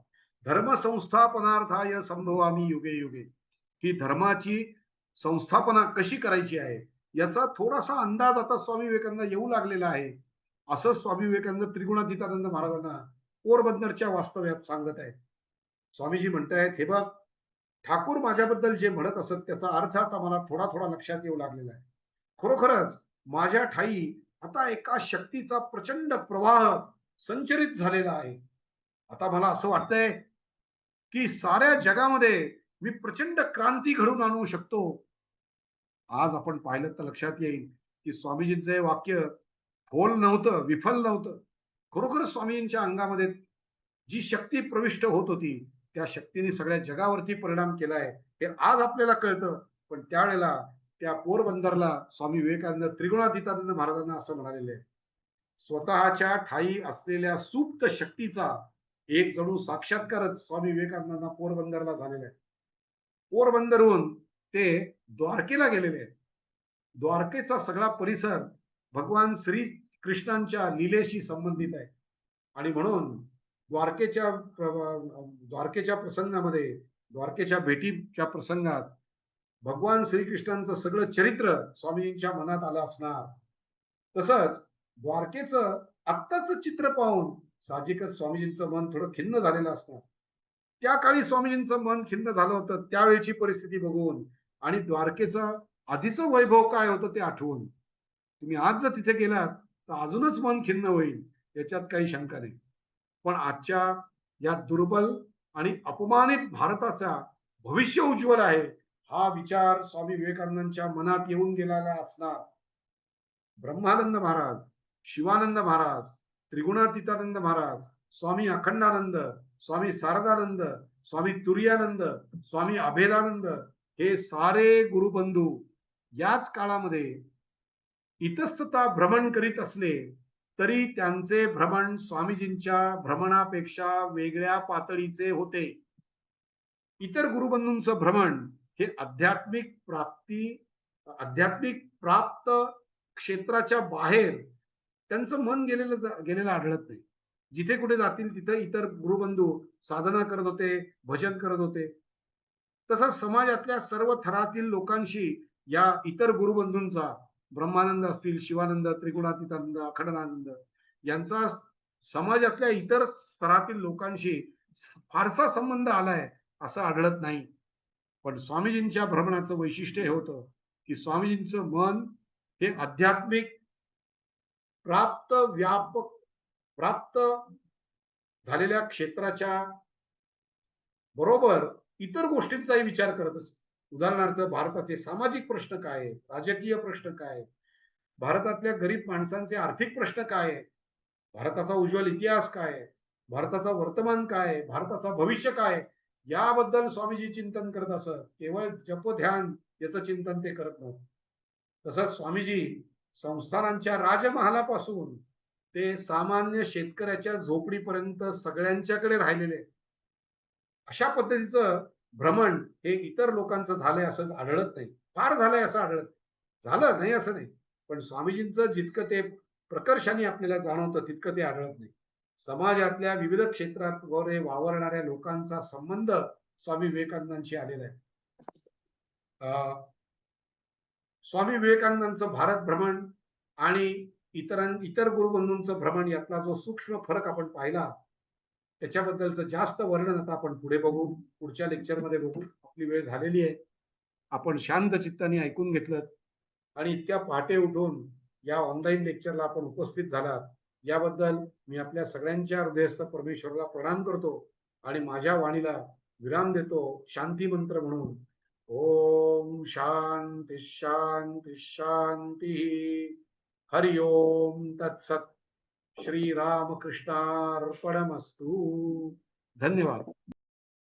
धर्म संस्थापनार्थाय संभवामी युगे युगे. ही धर्माची संस्थापना कशी करायची आहे याचा थोडासा अंदाज आता स्वामी विवेकानंद येऊ लागलेला आहे, असं स्वामी विवेकानंद त्रिगुणातीतानंद महाराजांना पोरबंदरच्या वास्तव्यात सांगत आहेत. स्वामीजी म्हणतायत, हे बघ, ठाकूर माझ्याबद्दल जे म्हणत असत त्याचा अर्थ आता मला थोडा थोडा लक्षात येऊ लागलेला आहे. खरोखरच माझ्या ठाई आता एका शक्तीचा प्रचंड प्रवाह संचरित झालेला आहे. आता मला असं वाटतंय की साऱ्या जगामध्ये मी प्रचंड क्रांती घडवून आणू शकतो. आज आपण पाहिलं तर लक्षात येईल की स्वामीजींचे वाक्य फोल नव्हतं, विफल नव्हतं. खरोखर स्वामीजींच्या अंगामध्ये जी शक्ती प्रविष्ट होत होती त्या शक्तीने सगळ्या जगावरती परिणाम केलाय हे आज आपल्याला कळतं. पण त्यावेळेला त्या पोरबंदरला स्वामी विवेकानंद त्रिगुणातीतानंद महाराजांना असं म्हणालेले आहे, स्वतःच्या ठाई असलेल्या सुप्त शक्तीचा एक जणू साक्षात्कारच स्वामी विवेकानंदांना पोरबंदरला झालेला आहे. पोरबंदरहून ते द्वारकेला गेलेले आहेत. द्वारकेचा सगळा परिसर भगवान श्री कृष्णांच्या लीलेशी संबंधित आहे आणि म्हणून द्वारकेच्या प्रसंगामध्ये, द्वारकेच्या भेटीच्या प्रसंगात भगवान श्रीकृष्णांचं सगळं चरित्र स्वामीजींच्या मनात आलं असणार. तसंच द्वारकेचं आत्ताच चित्र पाहून साहजिकच स्वामीजींचं मन थोडं खिन्न झालेलं असणार. त्या काळी स्वामीजींचं मन खिन्न झालं होतं त्यावेळची परिस्थिती बघून आणि द्वारकेचं आधीचं वैभव काय होतं ते आठवून. तुम्ही आज जर तिथे गेलात तर अजूनच मन खिन्न होईल, याच्यात काही शंका नाही. पण आजच्या या दुर्बल आणि अपमानित भारताचा भविष्य उज्ज्वल आहे, हा विचार स्वामी विवेकानंदांच्या मनात येऊन गेलेला असणार. ब्रह्मानंद महाराज, शिवानंद महाराज, त्रिगुणातीतानंद महाराज, स्वामी अखंडानंद, स्वामी शारदानंद, स्वामी तुर्यानंद, स्वामी अभेदानंद, हे सारे गुरुबंधू याच काळामध्ये इतस्तता भ्रमण करीत असले तरी त्यांचे भ्रमण स्वामीजींच्या भ्रमणापेक्षा वेगळ्या पातळीचे होते. इतर गुरुबंधूंचं भ्रमण हे आध्यात्मिक प्राप्त क्षेत्राच्या बाहेर त्यांचं मन गेलेलं आढळत नाही. जिथे कुठे जातील तिथे इतर गुरुबंधू साधना करत होते, भजन करत होते. तसंच समाजातल्या सर्व थरातील लोकांशी या इतर गुरुबंधूंचा, ब्रह्मानंद असतील, शिवानंद, त्रिगुणातीतानंद, अखंडानंद यांचा समाजातल्या इतर स्तरातील लोकांशी फारसा संबंध आलाय असं आढळत नाही. पण स्वामीजींच्या भ्रमणाचं वैशिष्ट्य हे होतं की स्वामीजींचं मन हे आध्यात्मिक प्राप्त झालेल्या क्षेत्राच्या बरोबर इतर गोष्टींचाही विचार करत असत. उदाहरणार्थ भारताचे सामाजिक प्रश्न काय आहेत, राजकीय प्रश्न काय आहेत, भारतातल्या गरीब माणसांचे आर्थिक प्रश्न काय आहेत, भारताचा उज्ज्वल इतिहास काय आहे, भारताचा वर्तमान काय आहे, भारताचा भविष्य काय आहे, याबद्दल स्वामीजी चिंतन करत असत. केवळ जपध्यान याचं चिंतन ते करत नव्हते. तसंच स्वामीजी संस्थानांच्या राजमहालापासून ते सामान्य शेतकऱ्याच्या झोपडीपर्यंत सगळ्यांच्याकडे राहिलेले. अशा पद्धतीचं भ्रमण हे इतर लोकांचं झालंय असं आढळत नाही. फार झालंय असं आढळत झालं नाही असं नाही, पण स्वामीजींचं जितकं ते प्रकर्षाने आपल्याला जाणवतं तितकं ते आढळत नाही. समाजातल्या विविध क्षेत्रात वगैरे वावरणाऱ्या लोकांचा संबंध स्वामी विवेकानंदांशी आलेला आहे. स्वामी विवेकानंदांचं भारत भ्रमण आणि इतर गुरुबंधूंचं भ्रमण यातला जो सूक्ष्म फरक आपण पाहिला, त्याच्याबद्दलचं जास्त वर्णन आता आपण पुढे बघू, पुढच्या लेक्चरमध्ये बघू. आपली वेळ झालेली आहे. आपण शांत चित्ताने ऐकून घेतलं आणि इतक्या पहाटे उठून या ऑनलाईन लेक्चरला आपण उपस्थित झालात याबद्दल मी आपल्या सगळ्यांच्या हृदयस्थ परमेश्वराला प्रणाम करतो आणि माझ्या वाणीला विराम देतो शांती मंत्र म्हणून. ओम शांती शांती शांती. हरि ओम तत्सत. श्री रामकृष्णार्पणमस्तु. धन्यवाद.